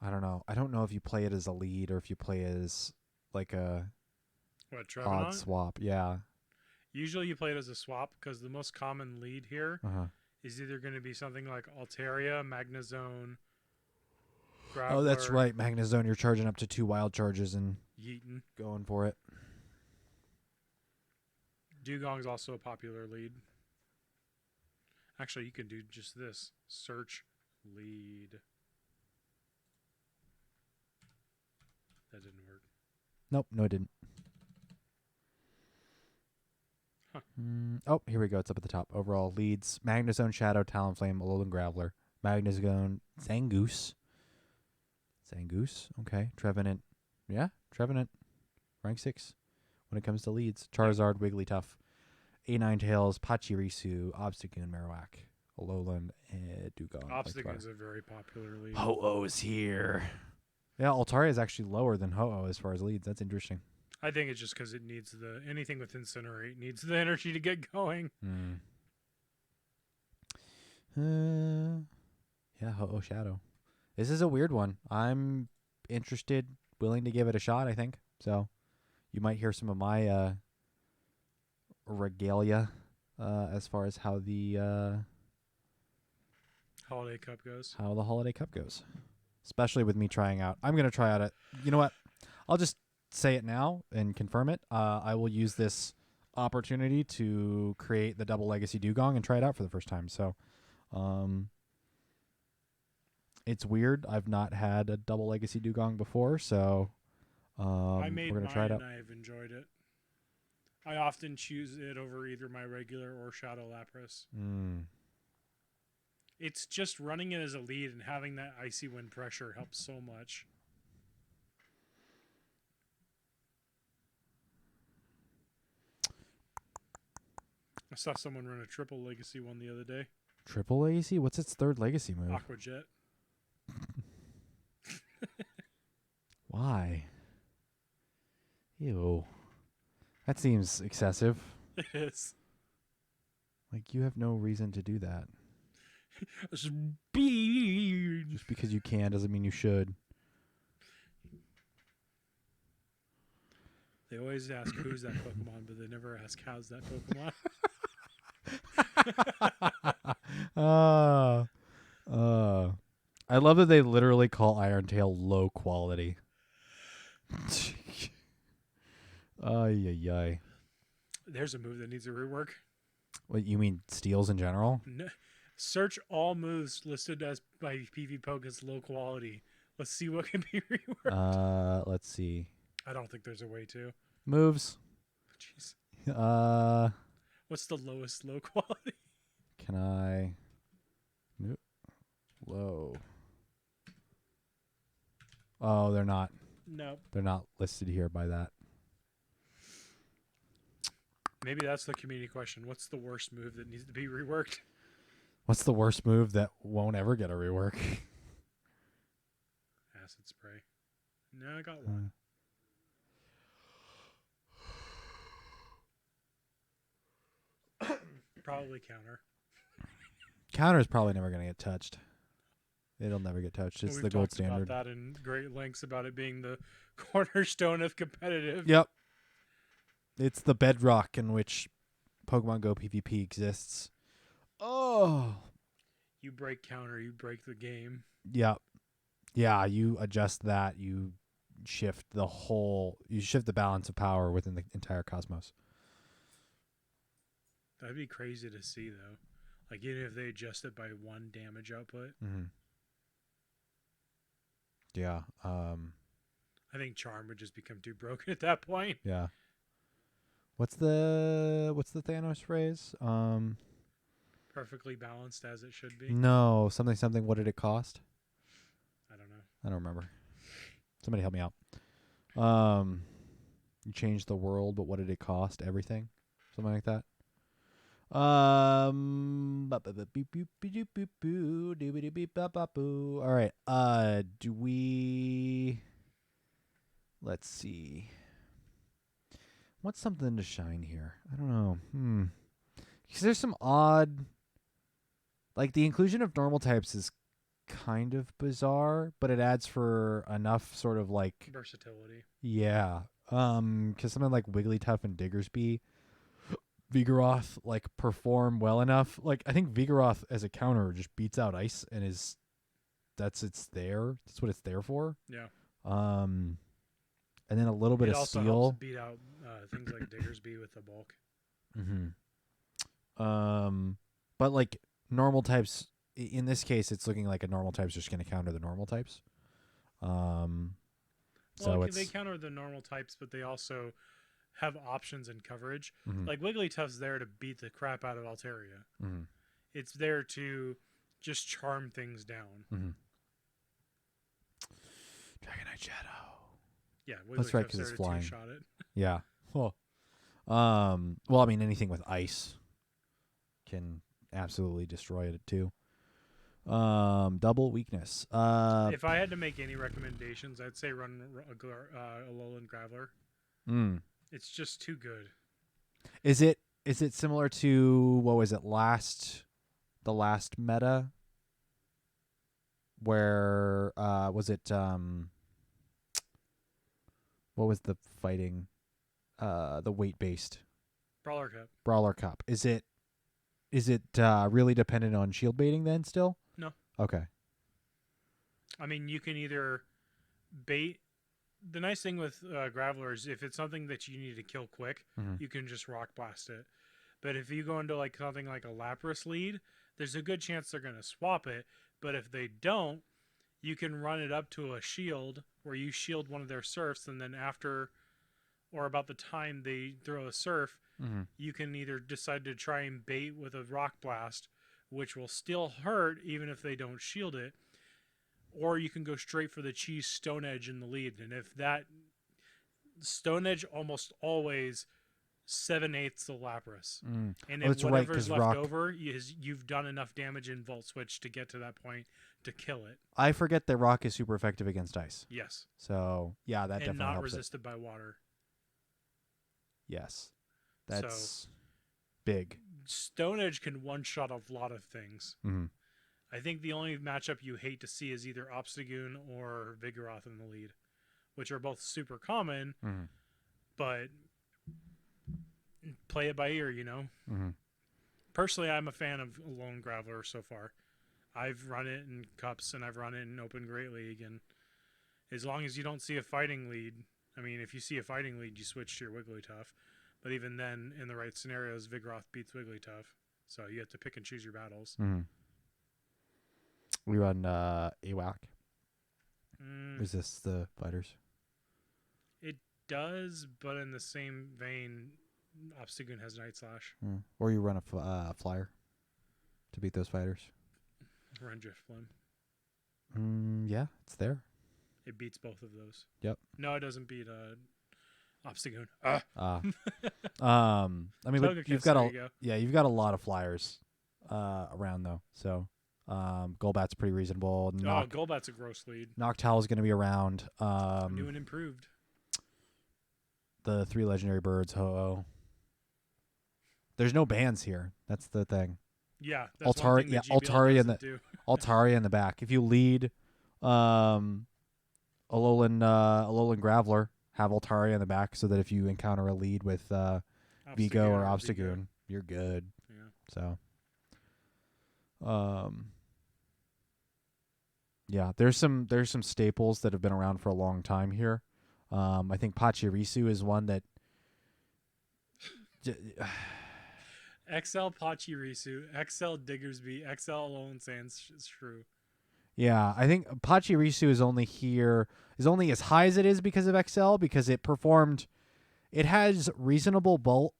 I don't know. I don't know if you play it as a lead or if you play it as like a What, Trevenant? odd swap. Yeah. Usually you play it as a swap because the most common lead here is either going to be something like Altaria, Magnezone, Graveler, Oh, that's right. Magnezone, you're charging up to 2 wild charges and Yeeton. going for it. Dugong's also a popular lead. Actually, you can do just this. Search lead. That didn't work. Nope, no, it didn't. Huh. Oh, here we go. It's up at the top. Overall leads: Magnezone, Shadow, Talonflame, Alolan Graveler, Magnezone, Zangoose. Okay. Trevenant. Yeah, Trevenant. Rank 6 when it comes to leads. Charizard, Wigglytuff, A9 Tails, Pachirisu, Obstagoon, Marowak, Alolan, and Dugong. Obstagoon's a very popular lead. Ho-Oh's here. Yeah, Altaria is actually lower than Ho-Oh as far as leads. That's interesting. I think it's just because it needs anything with Incinerate needs the energy to get going. Yeah, Ho-Oh Shadow. This is a weird one. I'm interested, willing to give it a shot, I think. So you might hear some of my regalia as far as how the Holiday Cup goes. How the Holiday Cup goes. Especially with me trying out. I'm going to try out it. You know what? I'll just say it now and confirm it. I will use this opportunity to create the double legacy Dugong and try it out for the first time. So it's weird. I've not had a double legacy Dugong before, so I made we're going mine to try it out. and I've enjoyed it. I often choose it over either my regular or Shadow Lapras. It's just running it as a lead and having that icy wind pressure helps so much. I saw someone run a triple legacy one the other day. Triple legacy? What's its third legacy move? Aqua Jet. Why? Ew. That seems excessive. It is. Like, you have no reason to do that. Speed. Just because you can doesn't mean you should. They always ask who's that Pokemon, but they never ask how's that Pokemon. I love that they literally call Iron Tail low quality. Ay. There's a move that needs a rework. What, you mean steals in general? No, search all moves listed as by PvPoke as low quality. Let's see what can be reworked. Let's see. I don't think there's a way to. Moves. Jeez. What's the lowest low quality? Can I? Nope. Low. Oh, they're not. Nope. They're not listed here by that. Maybe that's the community question. What's the worst move that needs to be reworked? What's the worst move that won't ever get a rework? Acid spray. No, I got one. Probably counter. Counter is probably never going to get touched. It'll never get touched. It's We've the gold talked standard. about that in great lengths about it being the cornerstone of competitive. Yep. It's the bedrock in which Pokemon Go PvP exists. Oh. You break counter, you break the game. Yep. Yeah, you adjust that. You shift the balance of power within the entire cosmos. That'd be crazy to see, though. Like, even if they adjust it by 1 damage output. Mm-hmm. Yeah. I think Charm would just become too broken at that point. Yeah. What's the Thanos phrase? Perfectly balanced as it should be. No, something. What did it cost? I don't know. I don't remember. Somebody help me out. You changed the world, but what did it cost? Everything, something like that. All right. Do we? Let's see. What's something to shine here? I don't know. Because there's some odd. Like, the inclusion of normal types is kind of bizarre, but it adds for enough sort of like Versatility. Yeah. Because something like Wigglytuff and Diggersby, Vigoroth like perform well enough. Like, I think Vigoroth as a counter just beats out ice and that's what it's there for. Yeah. And then a little bit it of also steel. helps beat out things like Diggersby with the bulk. But like normal types, in this case, it's looking like a normal type's just going to counter the normal types. So they counter the normal types, but they also have options and coverage. Mm-hmm. Like Wigglytuff's there to beat the crap out of Altaria. Mm-hmm. It's there to just charm things down. Mm-hmm. Dragonite Shadow. Yeah, That's right, Wigglytuff's 'cause it's there to flying. two-shot it. Yeah. Well, I mean, anything with ice can absolutely destroy it too. Double weakness. If I had to make any recommendations, I'd say run a Alolan Graveler. It's just too good. Is it similar to what was it the last meta? Where was it? What was the fighting? The weight based Brawler Cup. Is it really dependent on shield baiting then still? No. Okay. I mean, you can either bait. The nice thing with Graveler is if it's something that you need to kill quick, you can just Rock Blast it. But if you go into like something like a Lapras lead, there's a good chance they're going to swap it. But if they don't, you can run it up to a shield where you shield one of their surfs, and then after or about the time they throw a surf, you can either decide to try and bait with a Rock Blast, which will still hurt even if they don't shield it, or you can go straight for the Cheese Stone Edge in the lead. And if that Stone Edge almost always 7/8 the Lapras. And if whatever's left over is you've done enough damage in Volt Switch to get to that point to kill it. I forget that Rock is super effective against ice. Yes. So yeah, that definitely and not helps resisted by water. Yes. That's big. Stone Edge can one-shot a lot of things. Mm-hmm. I think the only matchup you hate to see is either Obstagoon or Vigoroth in the lead, which are both super common, Mm-hmm. but play it by ear, you know? Mm-hmm. Personally, I'm a fan of Lone Graveler so far. I've run it in Cups, and I've run it in Open Great League, and as long as you don't see a fighting lead, I mean, if you see a fighting lead, you switch to your Wigglytuff. But even then, in the right scenarios, Vigoroth beats Wigglytuff. So you have to pick and choose your battles. Mm-hmm. We run AWAC. Resist the fighters. It does, but in the same vein, Obstagoon has Night Slash. Or you run a flyer to beat those fighters. Run Drift Flim. Yeah, it's there. It beats both of those. Yep. No, it doesn't beat Obstagoon. I mean, but you've got you've got a lot of flyers around though. So Golbat's pretty reasonable. Golbat's a gross lead. Noctowl is going to be around. New and improved. The 3 legendary birds. Ho-Oh. There's no bans here. That's the thing. Yeah, that's one thing that GBL doesn't do. Altaria in the back. If you lead Alolan Graveler, have Altaria in the back so that if you encounter a lead with Vigo or Obstagoon, you're good. Yeah. So yeah, there's some staples that have been around for a long time here. I think Pachirisu is one that XL Pachirisu, XL Diggersby, XL Alolan Sandshrew. Yeah, I think Pachirisu is only as high as it is because of XL, because it has reasonable bulk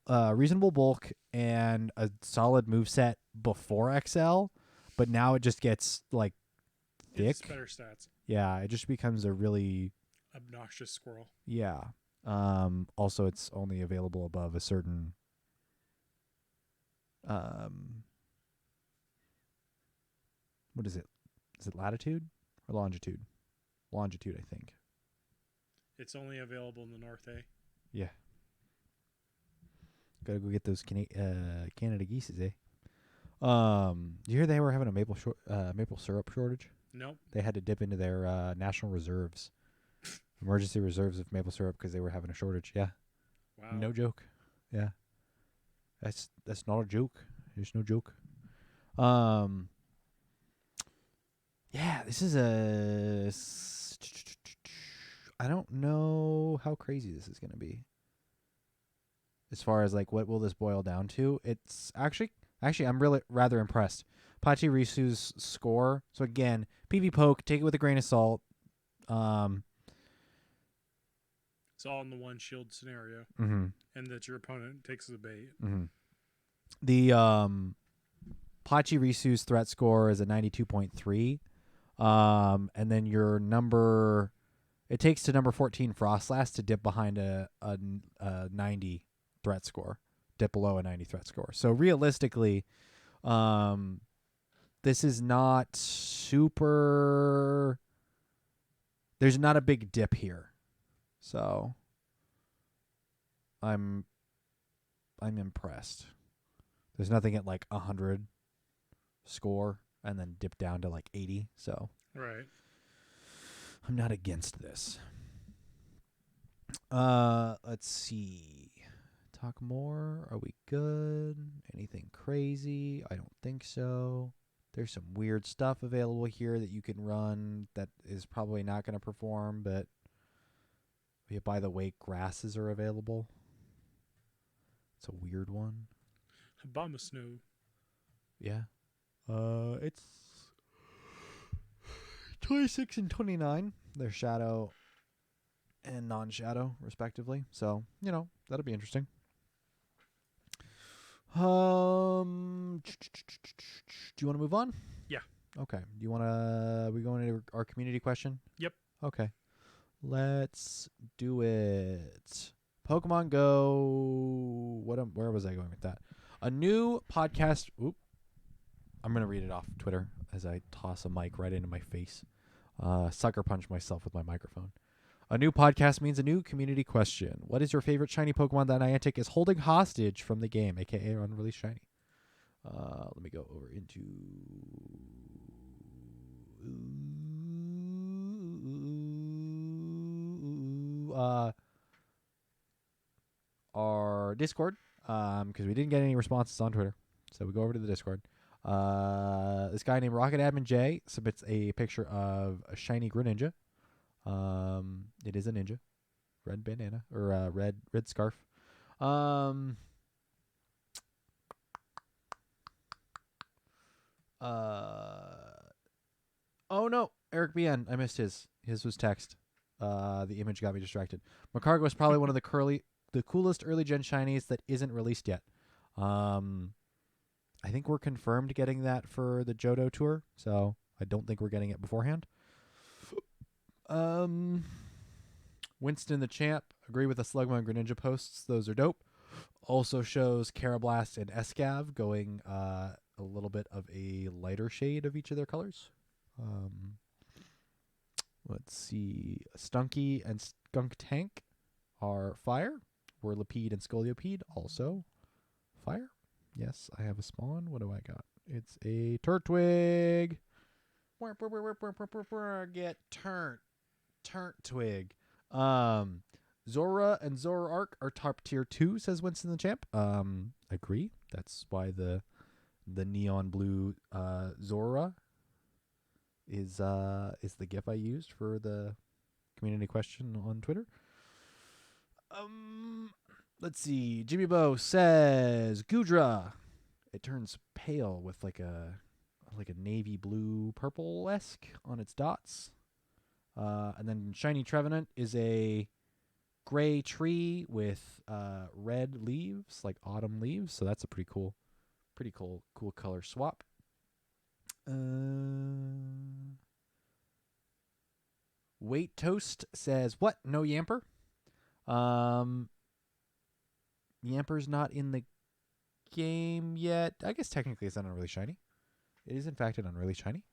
and a solid moveset before XL, but now it just gets like thick. It's better stats. Yeah, it just becomes a really obnoxious squirrel. Yeah. Also it's only available above a certain what is it? Is it latitude or longitude? Longitude, I think. It's only available in the North, eh? Yeah. Gotta go get those Canada geeses, eh? You hear they were having a maple syrup shortage? Nope. They had to dip into their national reserves, emergency reserves of maple syrup because they were having a shortage. Yeah. Wow. No joke. Yeah. That's not a joke. There's no joke. Yeah, this is I don't know how crazy this is going to be. As far as like what will this boil down to? It's actually I'm really rather impressed. Pachirisu's score. So again, PV Poke, take it with a grain of salt. It's all in the one shield scenario, and that your opponent takes the bait. The Pachirisu's threat score is a 92.3. And then your number, it takes to number 14 Frostlass to dip behind a 90 threat score, dip below a 90 threat score. So realistically, this is not super. There's not a big dip here, so I'm impressed. There's nothing at like 100 score and then dip down to like 80. So right, I'm not against this. Let's see. Talk more. Are we good? Anything crazy? I don't think so. There's some weird stuff available here that you can run that is probably not going to perform, but by the way, grasses are available. It's a weird one. Obama Snow. Yeah. It's 26 and 29. They're shadow and non-shadow, respectively. So, that'll be interesting. Do you want to move on? Yeah. Okay. Do you want to... we going into our community question? Yep. Okay. Let's do it. Pokemon Go... where was I going with that? A new podcast... Oop. I'm going to read it off Twitter as I toss a mic right into my face. Sucker punch myself with my microphone. A new podcast means a new community question. What is your favorite shiny Pokemon that Niantic is holding hostage from the game, aka unreleased shiny? Let me go over into our Discord, because we didn't get any responses on Twitter. So we go over to the Discord. This guy named RocketAdminJ submits a picture of a shiny Greninja. It is a ninja. Red bandana, or red scarf. Oh no, Eric BN. I missed his. His was text. The image got me distracted. Macargo is probably one of the coolest early gen shinies that isn't released yet. I think we're confirmed getting that for the Johto tour, so I don't think we're getting it beforehand. Winston the Champ, agree with the Slugma and Greninja posts. Those are dope. Also shows Carablast and Escav going a little bit of a lighter shade of each of their colors. Let's see. Stunky and Skunk Tank are fire. Whirlipede and Scoliopede also fire. Yes, I have a spawn. What do I got? It's a Turtwig. Get Turtwig. Zora and Zoroark are top tier 2, says Winston the Champ. Agree. That's why the neon blue Zora is the GIF I used for the community question on Twitter. Let's see. Jimmy Bo says Gudra. It turns pale with like a navy blue purple-esque on its dots. And then Shiny Trevenant is a gray tree with red leaves, like autumn leaves. So that's a pretty cool color swap. Wait Toast says, what? No Yamper? Yamper's not in the game yet. I guess technically it's not unreally shiny. It is in fact an unreally shiny.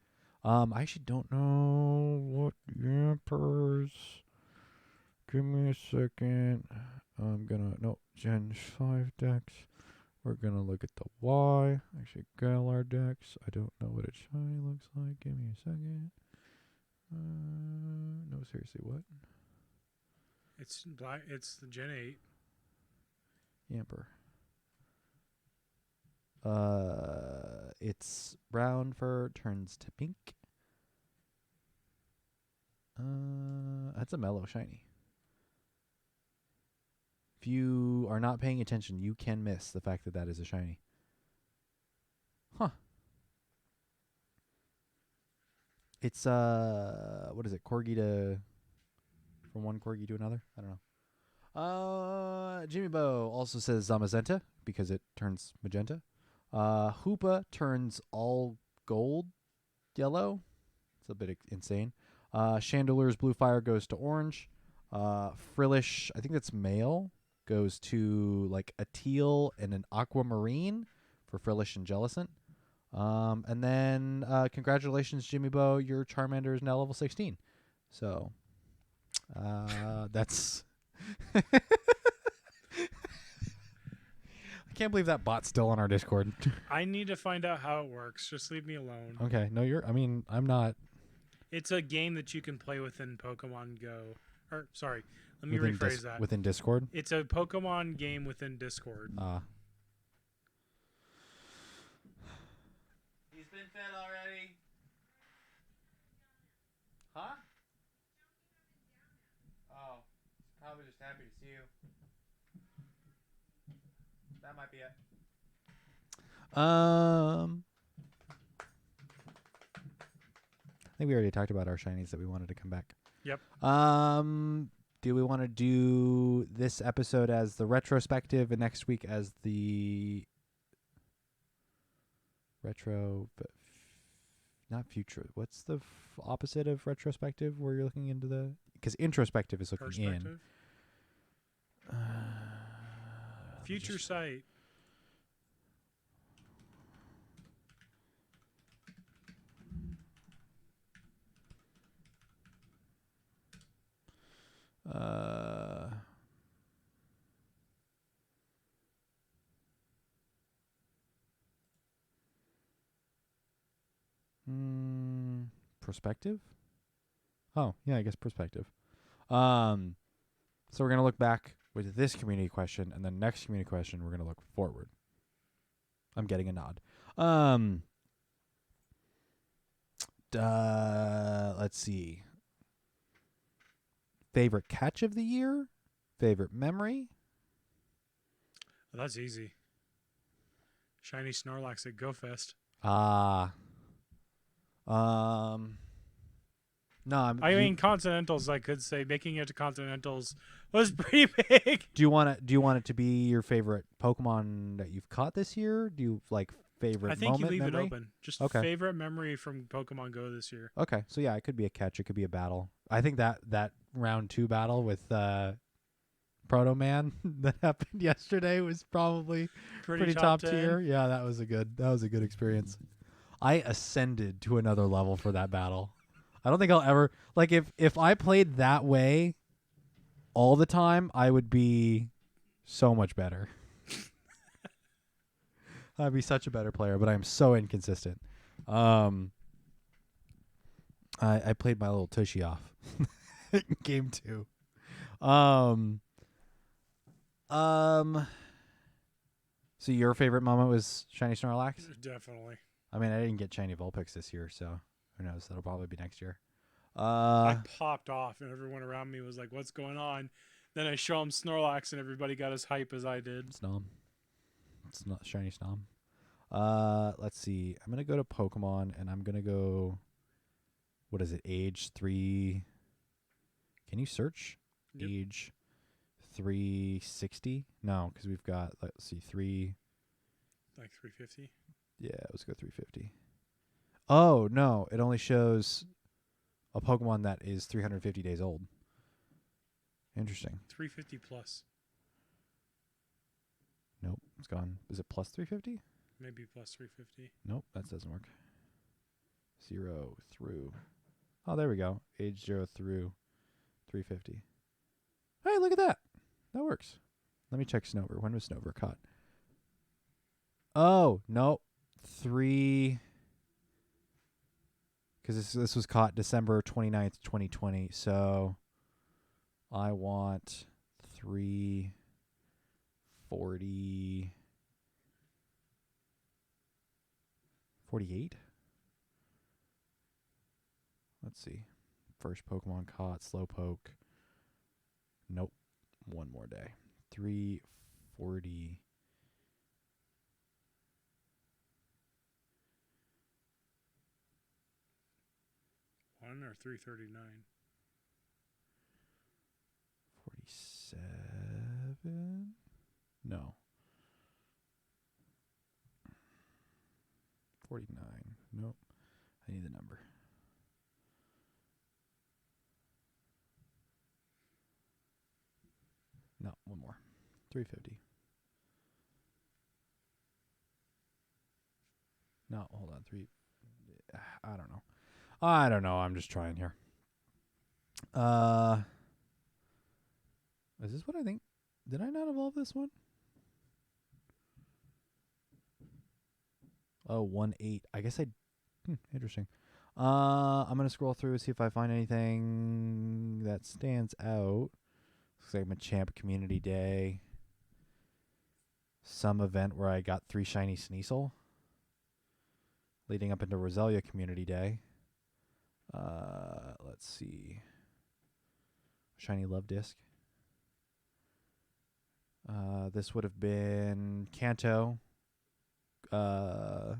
I actually don't know what Yampers. Give me a second. Gen 5 decks. We're gonna look at the Y. Actually, Galar decks. I don't know what a shiny looks like. Give me a second. No, seriously, what? It's black. It's the Gen 8. Yamper. It's brown fur turns to pink. That's a mellow shiny. If you are not paying attention, you can miss the fact that that is a shiny. Huh. It's what is it? From one corgi to another? I don't know. Jimmy Bo also says Zamazenta because it turns magenta. Hoopa turns all gold yellow. It's a bit insane. Chandeler's blue fire goes to orange. Frillish, I think that's male, goes to like a teal and an aquamarine for Frillish and Jellicent. And then congratulations, Jimmy Bo, your Charmander is now level 16. So that's I can't believe that bot's still on our Discord. I need to find out how it works. Just leave me alone. Okay. No, I'm not. It's a game that you can play within Pokemon Go. Or, sorry, let me rephrase that. Within Discord? It's a Pokemon game within Discord. He's been fed already. Huh? Oh, he's probably just happy to see you. That might be it. I think we already talked about our shinies that we wanted to come back. Yep. Do we want to do this episode as the retrospective and next week as the not future? What's the opposite of retrospective where you're looking into the... Because introspective is looking in. Future sight. Perspective? Oh, yeah, I guess perspective. So we're going to look back with this community question, and then next community question, we're going to look forward. I'm getting a nod. Let's see. Favorite catch of the year? Favorite memory? Well, that's easy. Shiny Snorlax at GoFest. No, I mean, Continentals, I could say. Making it to Continentals was pretty big. Do you want it to be your favorite Pokemon that you've caught this year? Do you like favorite I think moment, you leave memory? it open. Just Okay. favorite memory from Pokemon Go this year. Okay, so yeah, it could be a catch. It could be a battle. I think that round 2 battle with Proto Man that happened yesterday was probably pretty top tier. Yeah, that was a good experience. I ascended to another level for that battle. I don't think I'll ever like if I played that way all the time, I would be so much better. I'd be such a better player, but I'm so inconsistent. I played my little tushy off in game 2. So your favorite moment was Shiny Snorlax? Definitely. I mean, I didn't get Shiny Vulpix this year, so who knows? That'll probably be next year. I popped off, and everyone around me was like, "What's going on?" Then I show them Snorlax, and everybody got as hype as I did. Snom. It's not Shiny Snom. Let's see. I'm gonna go to Pokemon, and I'm gonna go. What is it? Age 3. Can you search? Yep. Age 360? No, because we've got. Let's see, 3. Like 350. Yeah, let's go 350. Oh no! It only shows a Pokemon that is 350 days old. Interesting. 350 plus. Nope, it's gone. Is it plus 350? Maybe plus 350. Nope, that doesn't work. 0 through. Oh, there we go. Age 0 through 350. Hey, look at that. That works. Let me check Snover. When was Snover caught? Oh, no. 3. Because this was caught December 29th, 2020. So I want 340. 48? Let's see. First Pokemon caught, Slowpoke. Nope. One more day. 340. 1 or 339. 47? No. 49. Nope. I need the number. No, one more. 350. No, hold on. I don't know. I'm just trying here. Is this what I think? Did I not evolve this one? Oh, 1-8. I guess I... interesting. I'm going to scroll through and see if I find anything that stands out. Looks like Machamp Community Day. Some event where I got 3 shiny Sneasel. Leading up into Roselia Community Day. Let's see. Shiny Love Disc. This would have been Kanto. Go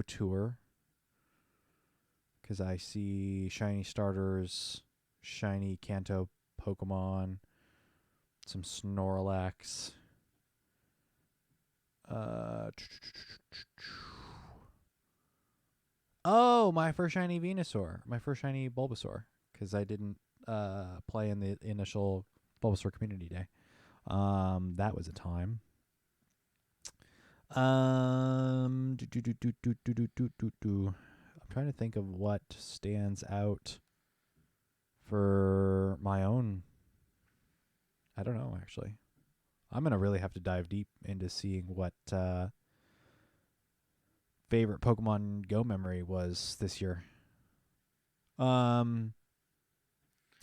Tour. Because I see shiny starters, shiny Kanto Pokemon, some Snorlax. Oh, my first shiny Venusaur. My first shiny Bulbasaur. Because I didn't play in the initial Bulbasaur Community Day. That was a time. I'm trying to think of what stands out for my own. I don't know, actually. I'm going to really have to dive deep into seeing what favorite Pokemon Go memory was this year. I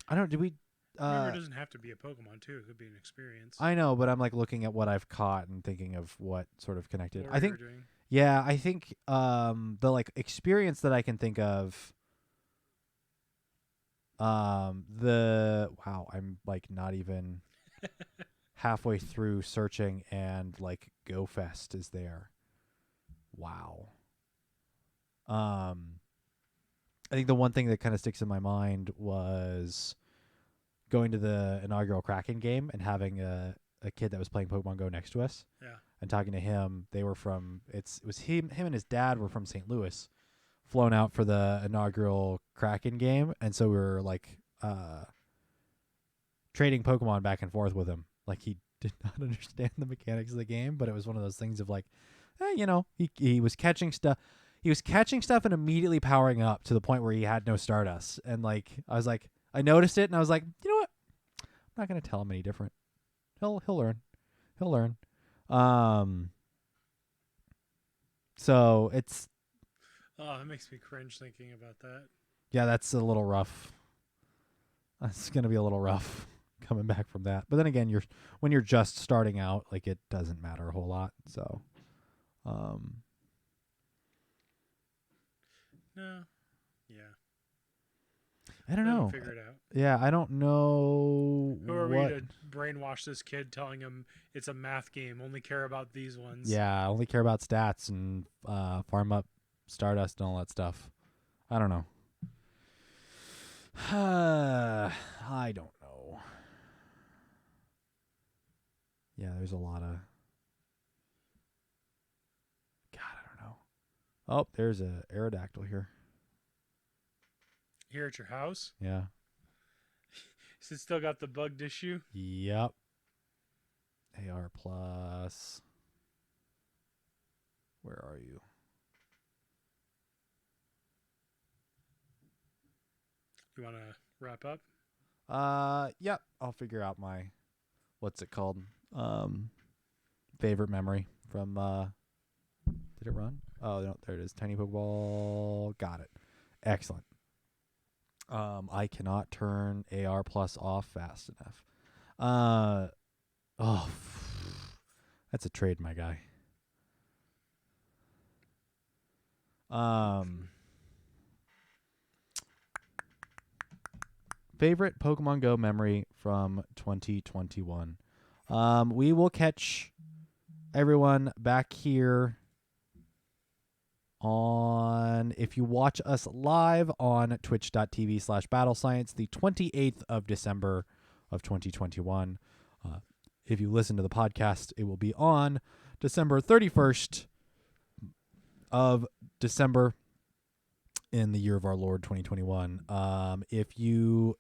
don't. Did we? Remember, it doesn't have to be a Pokemon too. It could be an experience. I know, but I'm like looking at what I've caught and thinking of what sort of connected. What I think. we were doing. Yeah, I think the like experience that I can think of. I'm like not even halfway through searching, and like Go Fest is there. Wow. I think the one thing that kind of sticks in my mind was going to the inaugural Kraken game and having a kid that was playing Pokemon Go next to us. Yeah. And talking to him. They were from it was him and his dad were from St. Louis, flown out for the inaugural Kraken game, and so we were like trading Pokemon back and forth with him. Like he did not understand the mechanics of the game, but it was one of those things of like, he was catching stuff. He was catching stuff and immediately powering up to the point where he had no Stardust. And like I was like, I noticed it and I was like, you know what? I'm not gonna tell him any different. He'll learn. He'll learn. So it's Oh, it makes me cringe thinking about that. yeah, that's a little rough. That's gonna be a little rough coming back from that. But then again, when you're just starting out, like it doesn't matter a whole lot. So, No. Yeah. I don't know. Figure it out. Yeah, I don't know. Who are we to brainwash this kid, telling him it's a math game? Only care about these ones. Yeah, I only care about stats and farm up Stardust and all that stuff. I don't know. I don't know. Yeah, there's a lot of. God, I don't know. Oh, there's a Aerodactyl here. Here at your house? Yeah. Is it still got the bugged issue? Yep. AR plus. Where are you? You want to wrap up? Yep. I'll figure out my what's it called? Favorite memory from did it run? Oh no, there it is. Tiny Pokeball. Got it. Excellent. I cannot turn AR plus off fast enough. That's a trade, my guy. Favorite Pokemon Go memory from 2021. We will catch everyone back here on, if you watch us live on twitch.tv/battlescience, the 28th of December of 2021. If you listen to the podcast, it will be on December 31st of December in the year of our Lord 2021. If you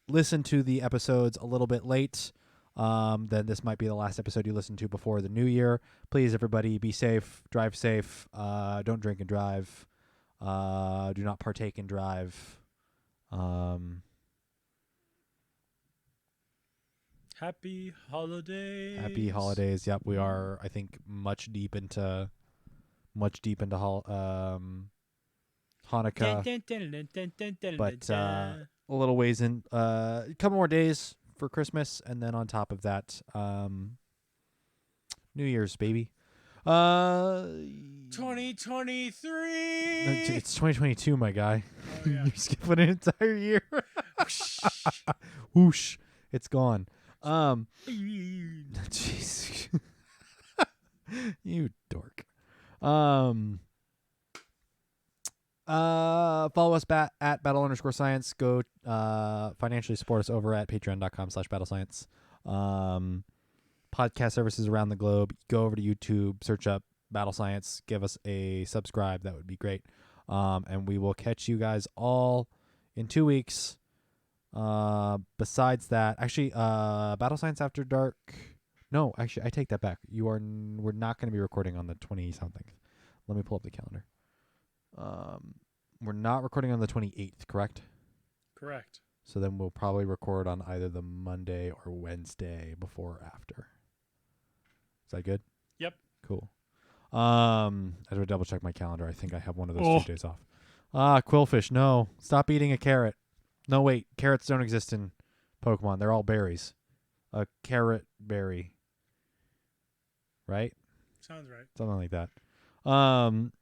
listen to the episodes a little bit late, then this might be the last episode you listen to before the new year. Please, everybody, be safe, drive safe, don't drink and drive, do not partake in drive. Happy holidays. Happy holidays. Yep, we are, I think, much deep into Hanukkah. But a little ways in, a couple more days for Christmas, and then on top of that, New Year's, baby. 2023. It's 2022, my guy. Oh, yeah. You're skipping an entire year. Whoosh! It's gone. Jeez, you dork. Follow us at battle_science. Go financially support us over at patreon.com/battlescience. Podcast services around the globe. Go over to YouTube, search up Battle Science, give us a subscribe. That would be great. And we will catch you guys all in 2 weeks. Besides that, actually, Battle Science After Dark. No, actually, I take that back. We're not going to be recording on the 20-something. Let me pull up the calendar. We're not recording on the 28th, correct? Correct. So then we'll probably record on either the Monday or Wednesday before or after. Is that good? Yep. Cool. I have to double check my calendar. I think I have one of those 2 days off. Quillfish. No, stop eating a carrot. No, wait. Carrots don't exist in Pokemon. They're all berries. A carrot berry. Right? Sounds right. Something like that. And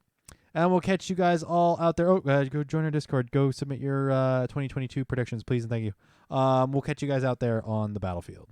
we'll catch you guys all out there. Oh, go join our Discord. Go submit your 2022 predictions, please, and thank you. We'll catch you guys out there on the battlefield.